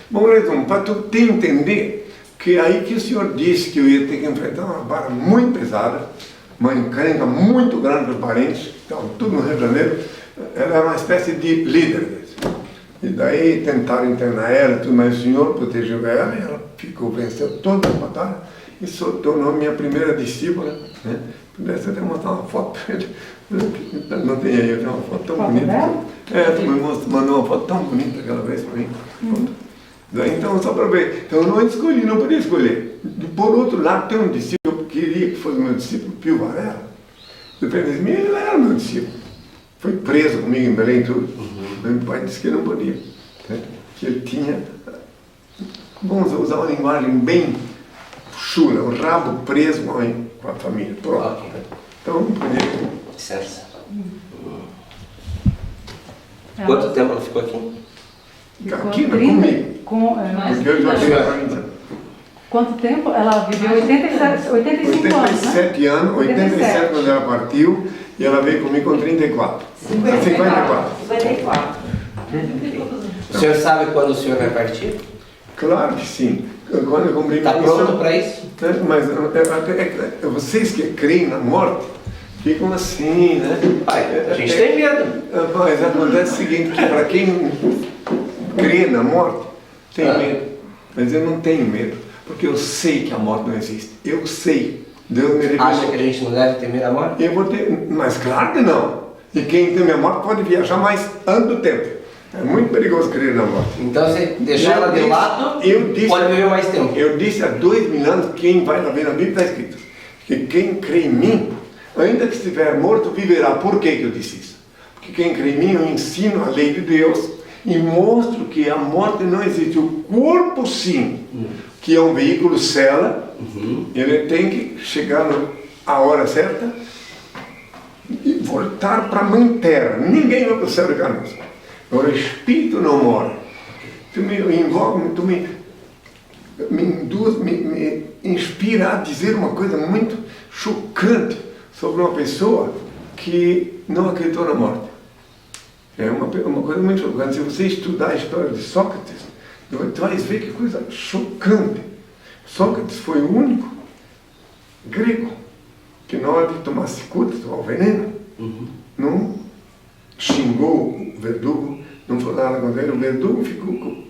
Bom, resumo, para tu te entender que aí que o senhor disse que eu ia ter que enfrentar uma barra muito pesada, uma encrenca muito grande para os parentes, que estavam tudo no Rio de Janeiro, ela era uma espécie de líder deles. E daí tentaram internar ela, tudo, mas o senhor protegeu ela e ela ficou, venceu toda a batalha e se tornou minha primeira discípula, né? Pudesse até mostrar uma foto para ele, não tem aí, eu tenho uma foto tão bonita. Tu me mandou uma foto tão bonita aquela vez para mim. Daí, então, só para ver, então eu não escolhi, não podia escolher. Por outro lado, tem um discípulo, eu queria que fosse meu discípulo, Pio Varela. Depende de mim, ele era meu discípulo. Foi preso comigo em Belém e tudo. Meu pai disse que não podia, né? Que ele tinha, vamos usar uma linguagem bem chula, o rabo preso com a família. Pronto. Então não podia. Licença. Quanto tempo ela ficou aqui? Aqui, comigo. Porque eu já tive Quanto tempo? Ela viveu 85 anos, 87 anos, 87 quando ela partiu, e ela veio comigo com 34. 54. O senhor sabe quando o senhor vai partir? Claro que sim. Quando eu comprei Está pronto para isso? Mas vocês que creem na morte, ficam assim, né? Pai, a gente tem medo. Mas acontece o seguinte, que para quem crê na morte, tem medo. Mas eu não tenho medo, porque eu sei que a morte não existe. Eu sei. Deus me revelou. Acha que a gente não deve temer a morte? Eu vou ter, mas claro que não. E quem teme a morte pode viajar mais antes do tempo. É muito perigoso crer na morte. Então, se deixar ela de lado, pode viver mais tempo. Eu disse há 2000 anos, quem vai lá ver na Bíblia está escrito, que quem crê em mim, ainda que estiver morto, viverá. Por que eu disse isso? Porque quem crê em mim, eu ensino a lei de Deus e mostro que a morte não existe. O corpo, sim, que é um veículo cela, ele tem que chegar à hora certa e voltar para a mãe terra. Ninguém vai para o céu de carnes. O espírito não morre. Tu me envolve, tu me induz, me inspira a dizer uma coisa muito chocante sobre uma pessoa que não acreditou na morte. É uma coisa muito chocante. Se você estudar a história de Sócrates, tu vais ver que coisa chocante. Sócrates foi o único grego que na hora de tomar cicuta, tomar o veneno, não xingou o verdugo, não falou nada com ele. O verdugo ficou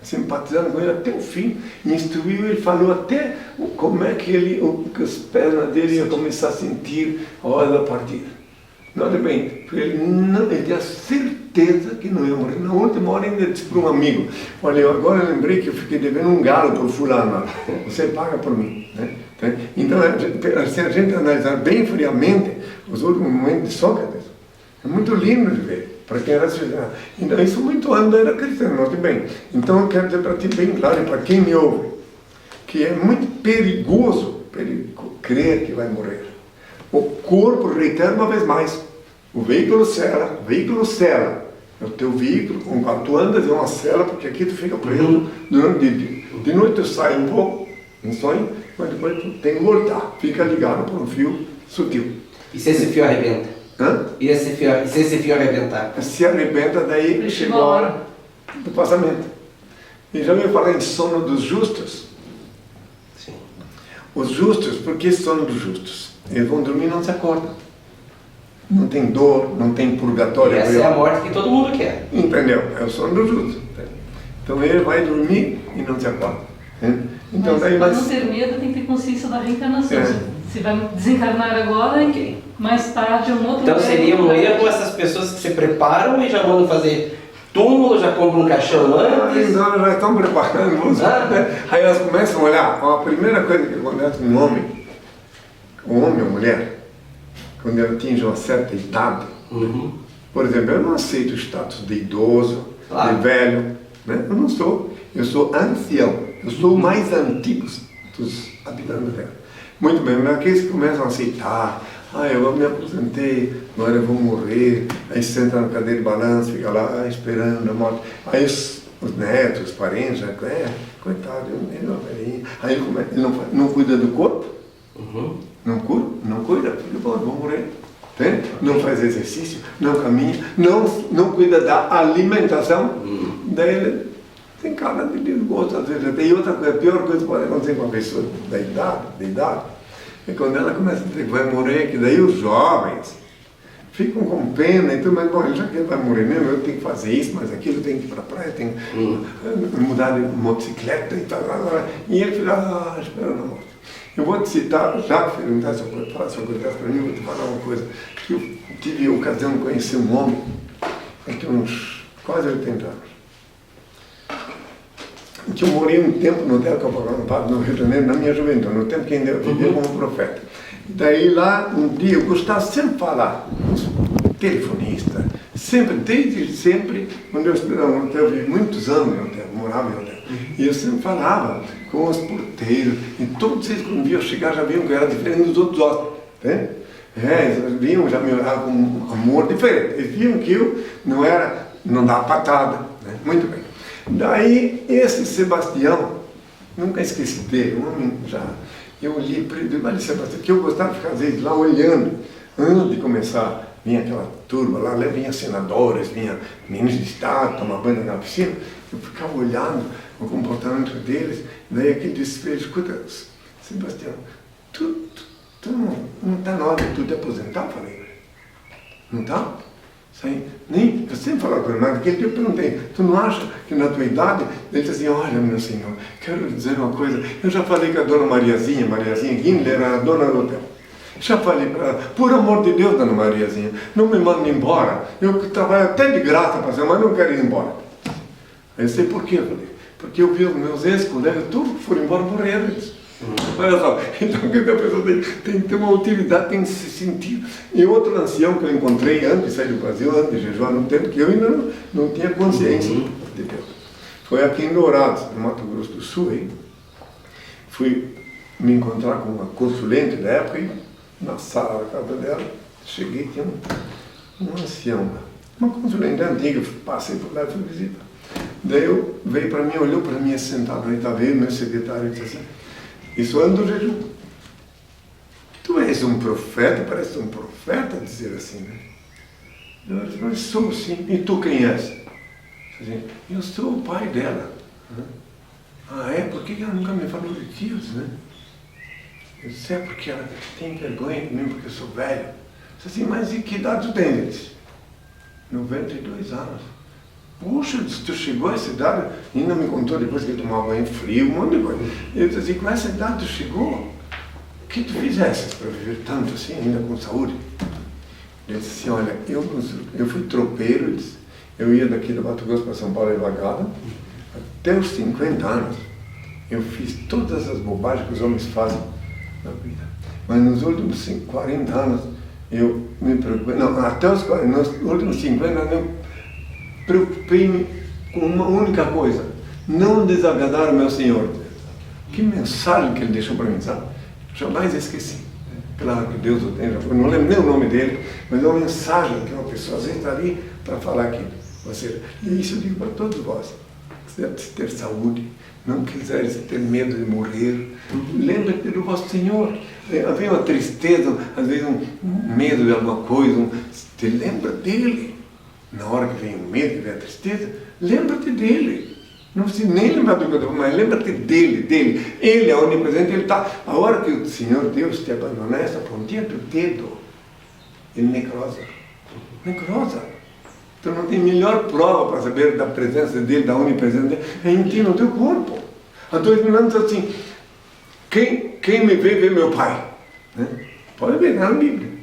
simpatizando com ele até o fim, instruiu ele, falou até como é que as pernas dele iam começar a sentir a hora da partida. Nota bem, ele tinha certeza que não ia morrer. Na última hora ainda disse para um amigo, olha, agora eu lembrei que eu fiquei devendo um galo por fulano, você paga por mim. Né? Então, se a gente analisar bem friamente os últimos momentos de Sócrates, é muito lindo de ver, para quem era cristão. Então, isso muito antes era cristão, note bem. Então, eu quero dizer para ti bem claro, e para quem me ouve, que é muito perigoso crer que vai morrer. O corpo, reitero uma vez mais, o veículo cela, é o teu veículo, com qual tu andas é uma cela, porque aqui tu fica preso durante o dia. De noite tu sai um pouco, um sonho, mas depois tu tem que voltar, fica ligado por um fio sutil. E se esse fio arrebenta? E se esse fio arrebentar? Se arrebenta, daí chegou a hora do passamento. E já ouviu falar em sono dos justos? Sim. Os justos, por que sono dos justos? Eles vão dormir e não se acordam. Não tem dor, não tem purgatório. E essa é a morte que todo mundo quer. Entendeu? É o sono do justo. Então ele vai dormir e não se acorda. Então, mas daí para não ter medo tem que ter consciência da reencarnação. Se vai desencarnar agora, mais tarde é um outro. Então seria um erro essas pessoas que se preparam e já vão fazer túmulo, já compram um caixão antes. Então já estão preparando. Aí elas começam a olhar. A primeira coisa que acontece com um homem ou mulher, quando ele atinge uma certa idade, por exemplo, eu não aceito o status de idoso, de velho, né? Eu não sou, eu sou ancião, eu sou o mais antigo dos habitantes da Terra. Muito bem, mas aqueles que começam a aceitar eu me aposentei, agora eu vou morrer. Aí senta na cadeira de balanço, fica lá esperando a morte. Aí os netos, os parentes, coitado, ele é uma velhinha. Aí ele não cuida do corpo, não cuida, porque bom, eu vou morrer. Entende? Não faz exercício, não caminha, não cuida da alimentação. Daí ele tem cara de desgosto, às vezes. E outra coisa, a pior coisa que pode acontecer com uma pessoa da idade, é quando ela começa a dizer que vai morrer, que daí os jovens ficam com pena e tudo, mas bom, já que ele vai morrer mesmo, eu tenho que fazer isso, mas aquilo, eu tenho que ir para a praia, tenho que mudar de motocicleta e tal. E ele fica esperando a morte. Eu vou te citar, já que perguntar se eu vou falar sobre isso para mim, eu vou te falar uma coisa. Eu tive a ocasião de conhecer um homem, tem uns quase 80 anos. Que eu morei um tempo no Hotel Copacabana, no Rio de Janeiro, na minha juventude, no tempo que ainda eu vivia como profeta. Daí lá, um dia, eu gostava sempre de falar com os telefonistas, desde sempre, quando eu estudava no hotel, eu vivi muitos anos no hotel, morava no hotel, e eu sempre falava com os porteiros, e todos eles, quando viam chegar, já viam que eu era diferente dos outros hóspedes, eles viam, já me olhavam com um amor diferente, eles viam que eu não dava patada, muito bem. Daí, esse Sebastião, nunca esqueci dele, um homem já, eu olhei para ele, mas Sebastião, que eu gostava de ficar às vezes lá olhando, antes de começar, vinha aquela turma lá, vinha senadores, vinha ministros de Estado, tomar banho na piscina, eu ficava olhando o comportamento deles, daí aquele desespero, escuta, Sebastião, tu não está na hora de tu te aposentar, falei, não está? Eu sempre falava com ele, mas naquele dia eu perguntei, tu não acha que na tua idade, ele disse assim, olha meu senhor, quero dizer uma coisa, eu já falei com a dona Mariazinha Guimler, era a dona do hotel, já falei para ela, por amor de Deus, dona Mariazinha, não me manda embora, eu trabalho até de graça para você, mas não quero ir embora. Aí eu sei por quê, eu falei, porque eu vi os meus ex-colegas, todos foram embora, morreram eles. Olha só, então a pessoa tem que ter uma utilidade, tem que se sentir. E outro ancião que eu encontrei antes de sair do Brasil, antes de jejuar, no tempo que eu ainda não tinha consciência de Deus. Foi aqui em Dourados, no Mato Grosso do Sul, aí. Fui me encontrar com uma consulente da época, e na sala da casa dela, cheguei, tinha um ancião lá, uma consulente antiga, passei por lá e fui visitar. Daí veio para mim, olhou para mim sentado, aí estava ele, meu secretário, e disse assim, isso anda do jejum. Tu és um profeta, parece um profeta dizer assim, né? Eu disse, mas sou sim. E tu quem és? Assim, eu sou o pai dela. Ah, é? Por que ela nunca me falou de ti? Né? Eu disse, é porque ela tem vergonha de mim, porque eu sou velho. Eu disse assim, mas e que idade tu tens? Ele disse, 92 anos. Puxa, tu chegou a essa idade, ainda me contou depois que ele tomava banho frio, um monte de coisa. Eu disse assim, com essa idade tu chegou, o que tu fizeste para viver tanto assim, ainda com saúde? Ele disse assim, olha, eu fui tropeiro, disse, eu ia daqui do Mato Grosso para São Paulo e Vagada, até os 50 anos, eu fiz todas as bobagens que os homens fazem na vida. Mas nos últimos 40 anos, eu me preocupei, não, até os 40, nos últimos 50 anos, eu preocupei-me com uma única coisa, não desagradar o meu Senhor. Que mensagem que ele deixou para mim, sabe? Jamais esqueci. Claro que Deus o tem, eu não lembro nem o nome dele, mas é uma mensagem que uma pessoa às vezes está ali para falar aquilo. Ou seja, e isso eu digo para todos vós, se ter saúde, não quiseres ter medo de morrer, lembre-te do vosso Senhor. Havia uma tristeza, às vezes um medo de alguma coisa, te lembra dele. Na hora que vem o medo, que vem a tristeza, lembra-te dele. Não precisa nem lembrar do que eu estou falando, mas lembra-te dele. Ele é onipresente, ele está. A hora que o Senhor Deus te abandonar, essa pontinha do dedo, ele necrosa. Tu não tem melhor prova para saber da presença dele, da onipresença dele, é em ti, no teu corpo. Há 2 mil anos assim, quem me vê meu Pai. Né? Pode ver na Bíblia.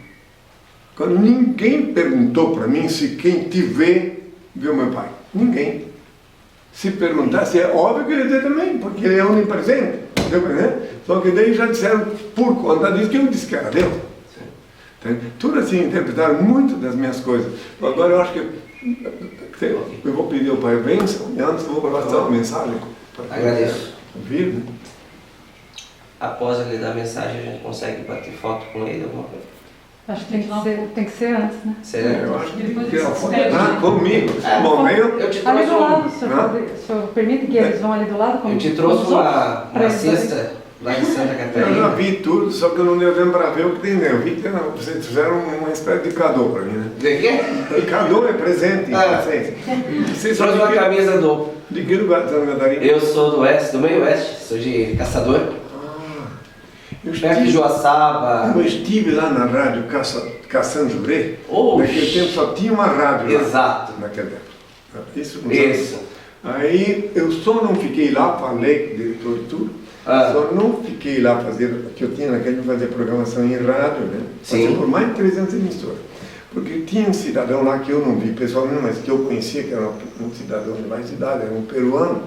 Quando ninguém perguntou para mim se quem te vê o meu Pai. Ninguém. Se perguntasse, é óbvio que ele ia dizer também, porque ele é onipresente. Né? Só que daí já disseram, por conta disso, que eu disse que era Deus. Então, tudo assim interpretaram muito das minhas coisas. Agora eu acho que eu vou pedir ao Pai bênção, e antes eu vou passar uma mensagem. Agradeço. Ouvir, né? Após ele dar a mensagem, a gente consegue bater foto com ele, alguma coisa? Acho que tem que ser antes, né? Será? Eu acho que Depois tirar eles foto. pedem. Ah, comigo. É, Bom, eu te Ali trouxe do lado, Não? o senhor permite que eles vão ali do lado? eu te trouxe uma pra eles cesta lá de Santa Eu já Catarina. vi tudo, só que eu não deu tempo para ver o que tem dentro. Eu vi que vocês fizeram uma espécie de cadô para mim, né? De quê? E cadô é presente, Ah. presente. Vocês Trouxe uma camisa do... de que lugar de Santa Catarina? Eu sou do oeste, do meio oeste, sou de Caçador. Ah, eu Perto de Joaçaba. Eu estive lá na rádio Caçan Juré. Oxe. Naquele tempo só tinha uma rádio lá. Exato. Naquele tempo. Isso. Não Isso. Aí eu só não fiquei lá, falei com o diretor e tudo. Ah. Só não fiquei lá fazer, que eu tinha naquele tempo fazer programação em rádio, né? Sim. Fazia por mais de 300 emissoras. Porque tinha um cidadão lá que eu não vi pessoalmente, mas que eu conhecia, que era um cidadão de mais idade, era um peruano,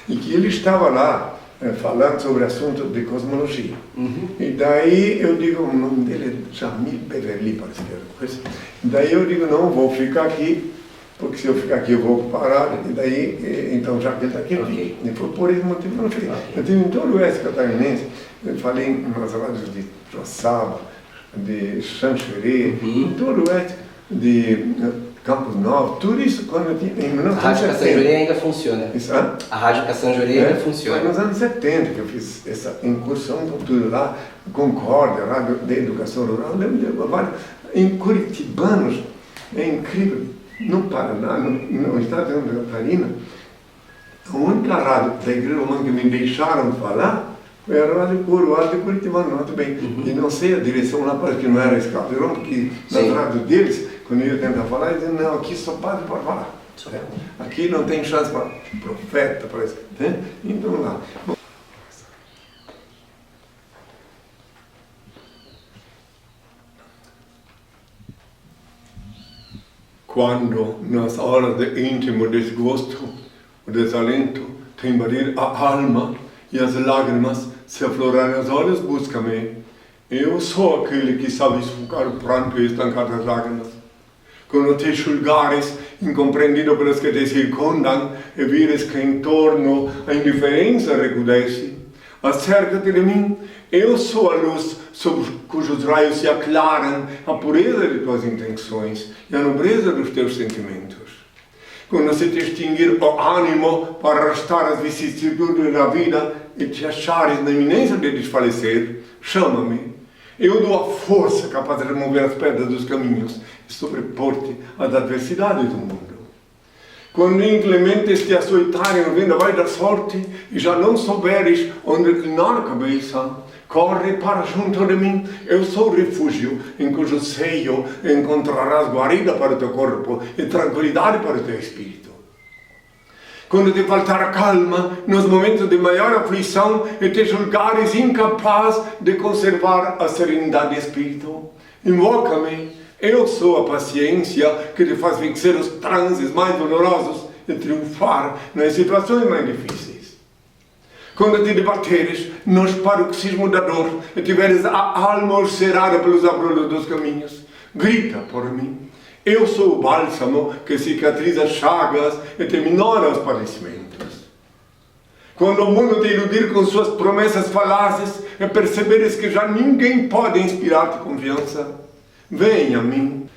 e que ele estava lá falando sobre assuntos de cosmologia. Uhum. E daí eu digo, o nome dele é Jamil Beverly, parece que era coisa. Daí eu digo, não, vou ficar aqui, porque se eu ficar aqui eu vou parar, e daí, então já que ele está aqui, eu fico. E foi por esse motivo que eu não fiquei. Eu tive em todo o oeste catarinense, eu falei nas rádios de Joaçaba, de Xanxerê, em todo o oeste, de Campos Novos, tudo isso quando eu tinha, em A Rádio Caçan Juré 1970. ainda funciona. Isso, A Rádio Caçan Juré ainda funciona. Foi nos anos 70 que eu fiz essa incursão por tudo lá, Concórdia, lá de educação rural, eu lembro de vários, em curitibanos, é incrível, no Paraná, no estado de Santa Catarina, a única rádio da Igreja Romana que me deixaram falar foi a Rádio Coroado de Curitibano, muito bem. E não sei a direção lá, parece que não era escaldeirão, porque nas rádios deles, quando eu ia tentar falar, eles diziam, não, aqui só padre pode falar. Aqui não tem chance para profeta, parece. Né? Então lá. Bom, quando nas horas de íntimo desgosto, o desalento te invadir a alma e as lágrimas se aflorarem aos olhos, busca-me. Eu sou aquele que sabe sufocar o pranto e estancar as lágrimas. Quando te julgares incompreendido pelos que te circundam e vires que em torno a indiferença recrudesce, acerca-te de mim. Eu sou a luz sobre cujos raios se aclaram a pureza de tuas intenções e a nobreza dos teus sentimentos. Quando se te extinguir o ânimo para arrastar as vicissitudes da vida e te achares na iminência de desfalecer, chama-me. Eu dou a força capaz de remover as pedras dos caminhos e sobrepor-te às adversidades do mundo. Quando inclementes te açoitarem no vendaval da sorte e já não souberes onde reclinar a cabeça, corre para junto de mim. Eu sou o refúgio em cujo seio encontrarás guarida para o teu corpo e tranquilidade para o teu espírito. Quando te faltar a calma nos momentos de maior aflição e te julgares incapaz de conservar a serenidade de espírito, invoca-me. Eu sou a paciência que te faz vencer os transes mais dolorosos e triunfar nas situações mais difíceis. Quando te debateres nos paroxismos da dor e tiveres a alma ulcerada pelos abrolhos dos caminhos, grita por mim. Eu sou o bálsamo que cicatriza as chagas e te minora os padecimentos. Quando o mundo te iludir com suas promessas falazes e perceberes que já ninguém pode inspirar-te confiança, venha a mim.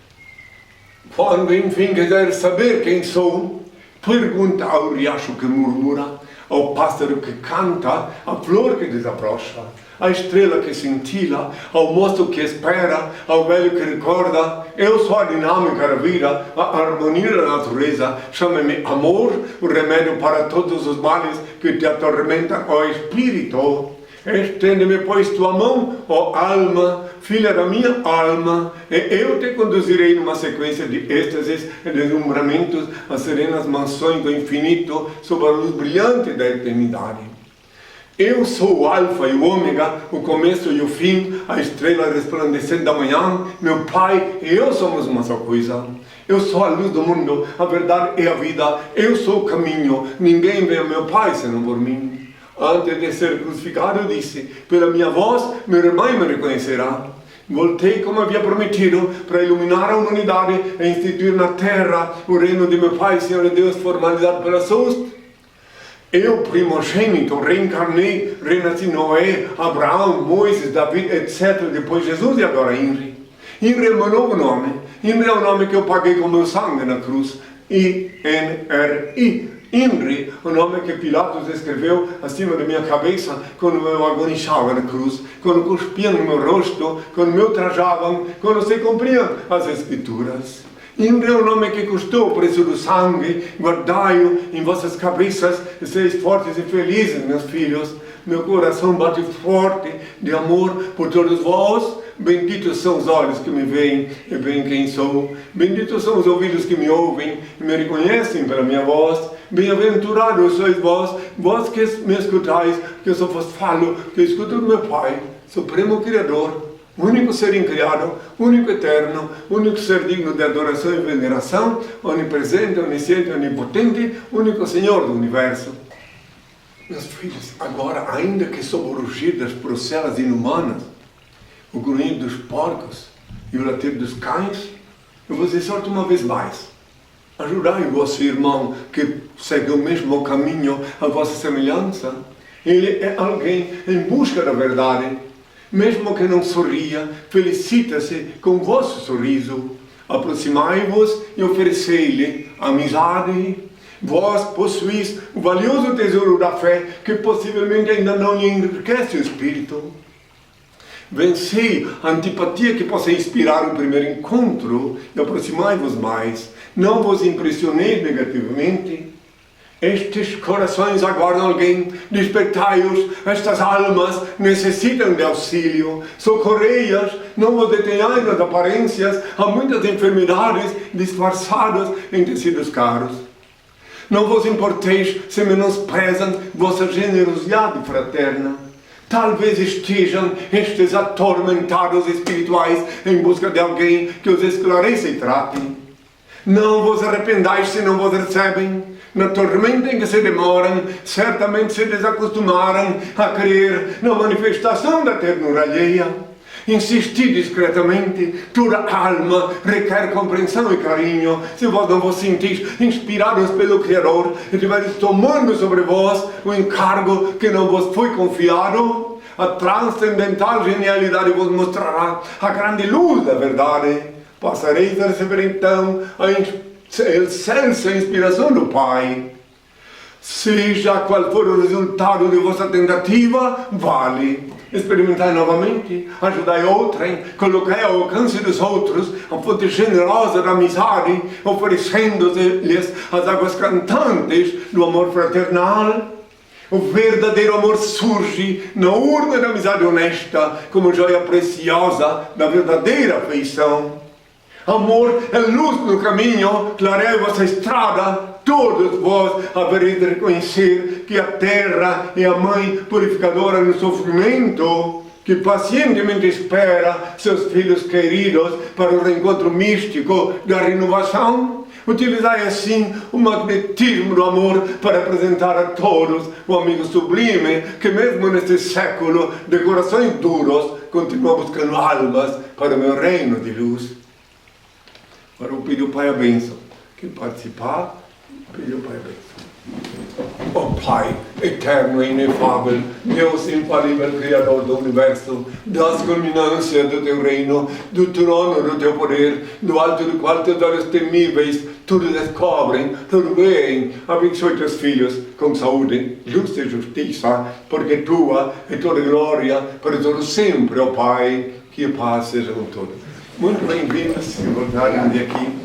Quando enfim quiseres saber quem sou, pergunta ao riacho que murmura, ao pássaro que canta, à flor que desabrocha, à estrela que cintila, ao moço que espera, ao velho que recorda. Eu sou a dinâmica da vida, a harmonia da natureza. Chama-me amor, o remédio para todos os males que te atormentam, ó Espírito. Estende-me, pois, tua mão, ó alma, filha da minha alma, e eu te conduzirei numa sequência de êxtases e deslumbramentos às serenas mansões do infinito, sob a luz brilhante da eternidade. Eu sou o alfa e o ômega, o começo e o fim, a estrela resplandecente da manhã. Meu Pai e eu somos uma só coisa. Eu sou a luz do mundo, a verdade e a vida. Eu sou o caminho, ninguém vê meu Pai senão por mim. Antes de ser crucificado, eu disse, pela minha voz, meu irmão me reconhecerá. Voltei como havia prometido, para iluminar a humanidade e instituir na terra o reino de meu Pai, Senhor e Deus, formalizado pela SUS. Eu, primogênito, reencarnei, renasci Noé, Abraão, Moisés, David, etc. Depois Jesus e agora Henry. INRI é meu novo nome. INRI é o nome que eu paguei com meu sangue na cruz. INRI. INRI, o nome que Pilatos escreveu acima da minha cabeça quando eu agonizava na cruz, quando cuspiam no meu rosto, quando me ultrajavam, quando se cumpriam as Escrituras. INRI é o nome que custou o preço do sangue. Guardai-o em vossas cabeças e seis fortes e felizes, meus filhos. Meu coração bate forte de amor por todos vós. Benditos são os olhos que me veem e veem quem sou. Benditos são os ouvidos que me ouvem e me reconhecem pela minha voz. Bem-aventurados sois vós, vós que me escutais, que eu só vos falo, que eu escuto do meu Pai, Supremo Criador, único ser incriado, único eterno, único ser digno de adoração e veneração, onipresente, onisciente, onipotente, único Senhor do universo. Meus filhos, agora, ainda que sob o rugir das procelas inumanas, o grunhido dos porcos e o latir dos cães, eu vos exorto uma vez mais. Ajudai o vosso irmão que segue o mesmo caminho, a vossa semelhança. Ele é alguém em busca da verdade. Mesmo que não sorria, felicita-se com o vosso sorriso. Aproximai-vos e oferecei-lhe amizade. Vós possuís o valioso tesouro da fé que possivelmente ainda não lhe enriquece o espírito. Vencei a antipatia que possa inspirar o primeiro encontro e aproximai-vos mais. Não vos impressioneis negativamente. Estes corações aguardam alguém. Despertai-os. Estas almas necessitam de auxílio. Socorrei-as. Não vos detenhais nas aparências. Há muitas enfermidades disfarçadas em tecidos caros. Não vos importeis se menosprezam vossa generosidade fraterna. Talvez estejam estes atormentados espirituais em busca de alguém que os esclareça e trate. Não vos arrependais se não vos recebem. Na tormenta em que se demoram, certamente se desacostumaram a crer na manifestação da ternura alheia. Insisti discretamente, toda alma requer compreensão e carinho. Se vós não vos sentis inspirados pelo Criador e tiveres tomando sobre vós o encargo que não vos foi confiado, a transcendental genialidade vos mostrará a grande luz da verdade. Passareis a receber então a excelsa inspiração do Pai. Seja qual for o resultado de vossa tentativa, vale. Experimentai novamente, ajudai outrem, colocai ao alcance dos outros a fonte generosa da amizade, oferecendo-lhes as águas cantantes do amor fraternal. O verdadeiro amor surge na urna da amizade honesta, como joia preciosa da verdadeira afeição. Amor é luz no caminho, clareia vossa estrada. Todos vós havereis de reconhecer que a terra é a mãe purificadora do sofrimento, que pacientemente espera seus filhos queridos para o reencontro místico da renovação. Utilizai assim o magnetismo do amor para apresentar a todos o amigo sublime que mesmo neste século de corações duros continua buscando almas para o meu reino de luz. Agora eu pido ao Pai a bênção. Quem participar, pede ao Pai a bênção. Ó Pai, eterno e inefável, Deus infalível, Criador do Universo, das culminâncias do Teu reino, do trono do Teu poder, do alto do qual Teus olhos temíveis tudo descobrem, tudo veem. Abençoe Teus filhos com saúde, justa e justiça, porque Tua é toda glória, para todo sempre, ó Pai, que a paz seja com todos. Muito bem-vindos, se voltarem de aqui.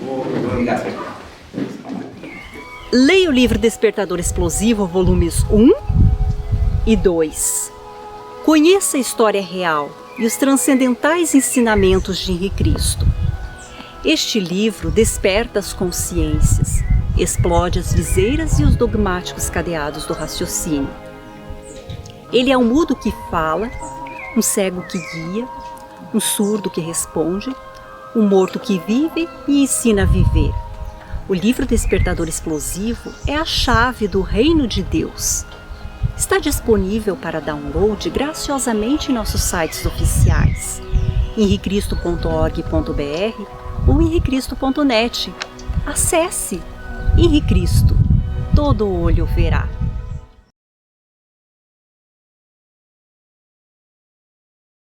Obrigado. Leia o livro Despertador Explosivo, volumes 1 e 2. Conheça a história real e os transcendentais ensinamentos de Henri Cristo. Este livro desperta as consciências, explode as viseiras e os dogmáticos cadeados do raciocínio. Ele é um mudo que fala, um cego que guia, um surdo que responde, um morto que vive e ensina a viver. O livro Despertador Explosivo é a chave do Reino de Deus. Está disponível para download graciosamente em nossos sites oficiais, henricristo.org.br ou henricristo.net. Acesse! Henri Cristo, todo olho verá.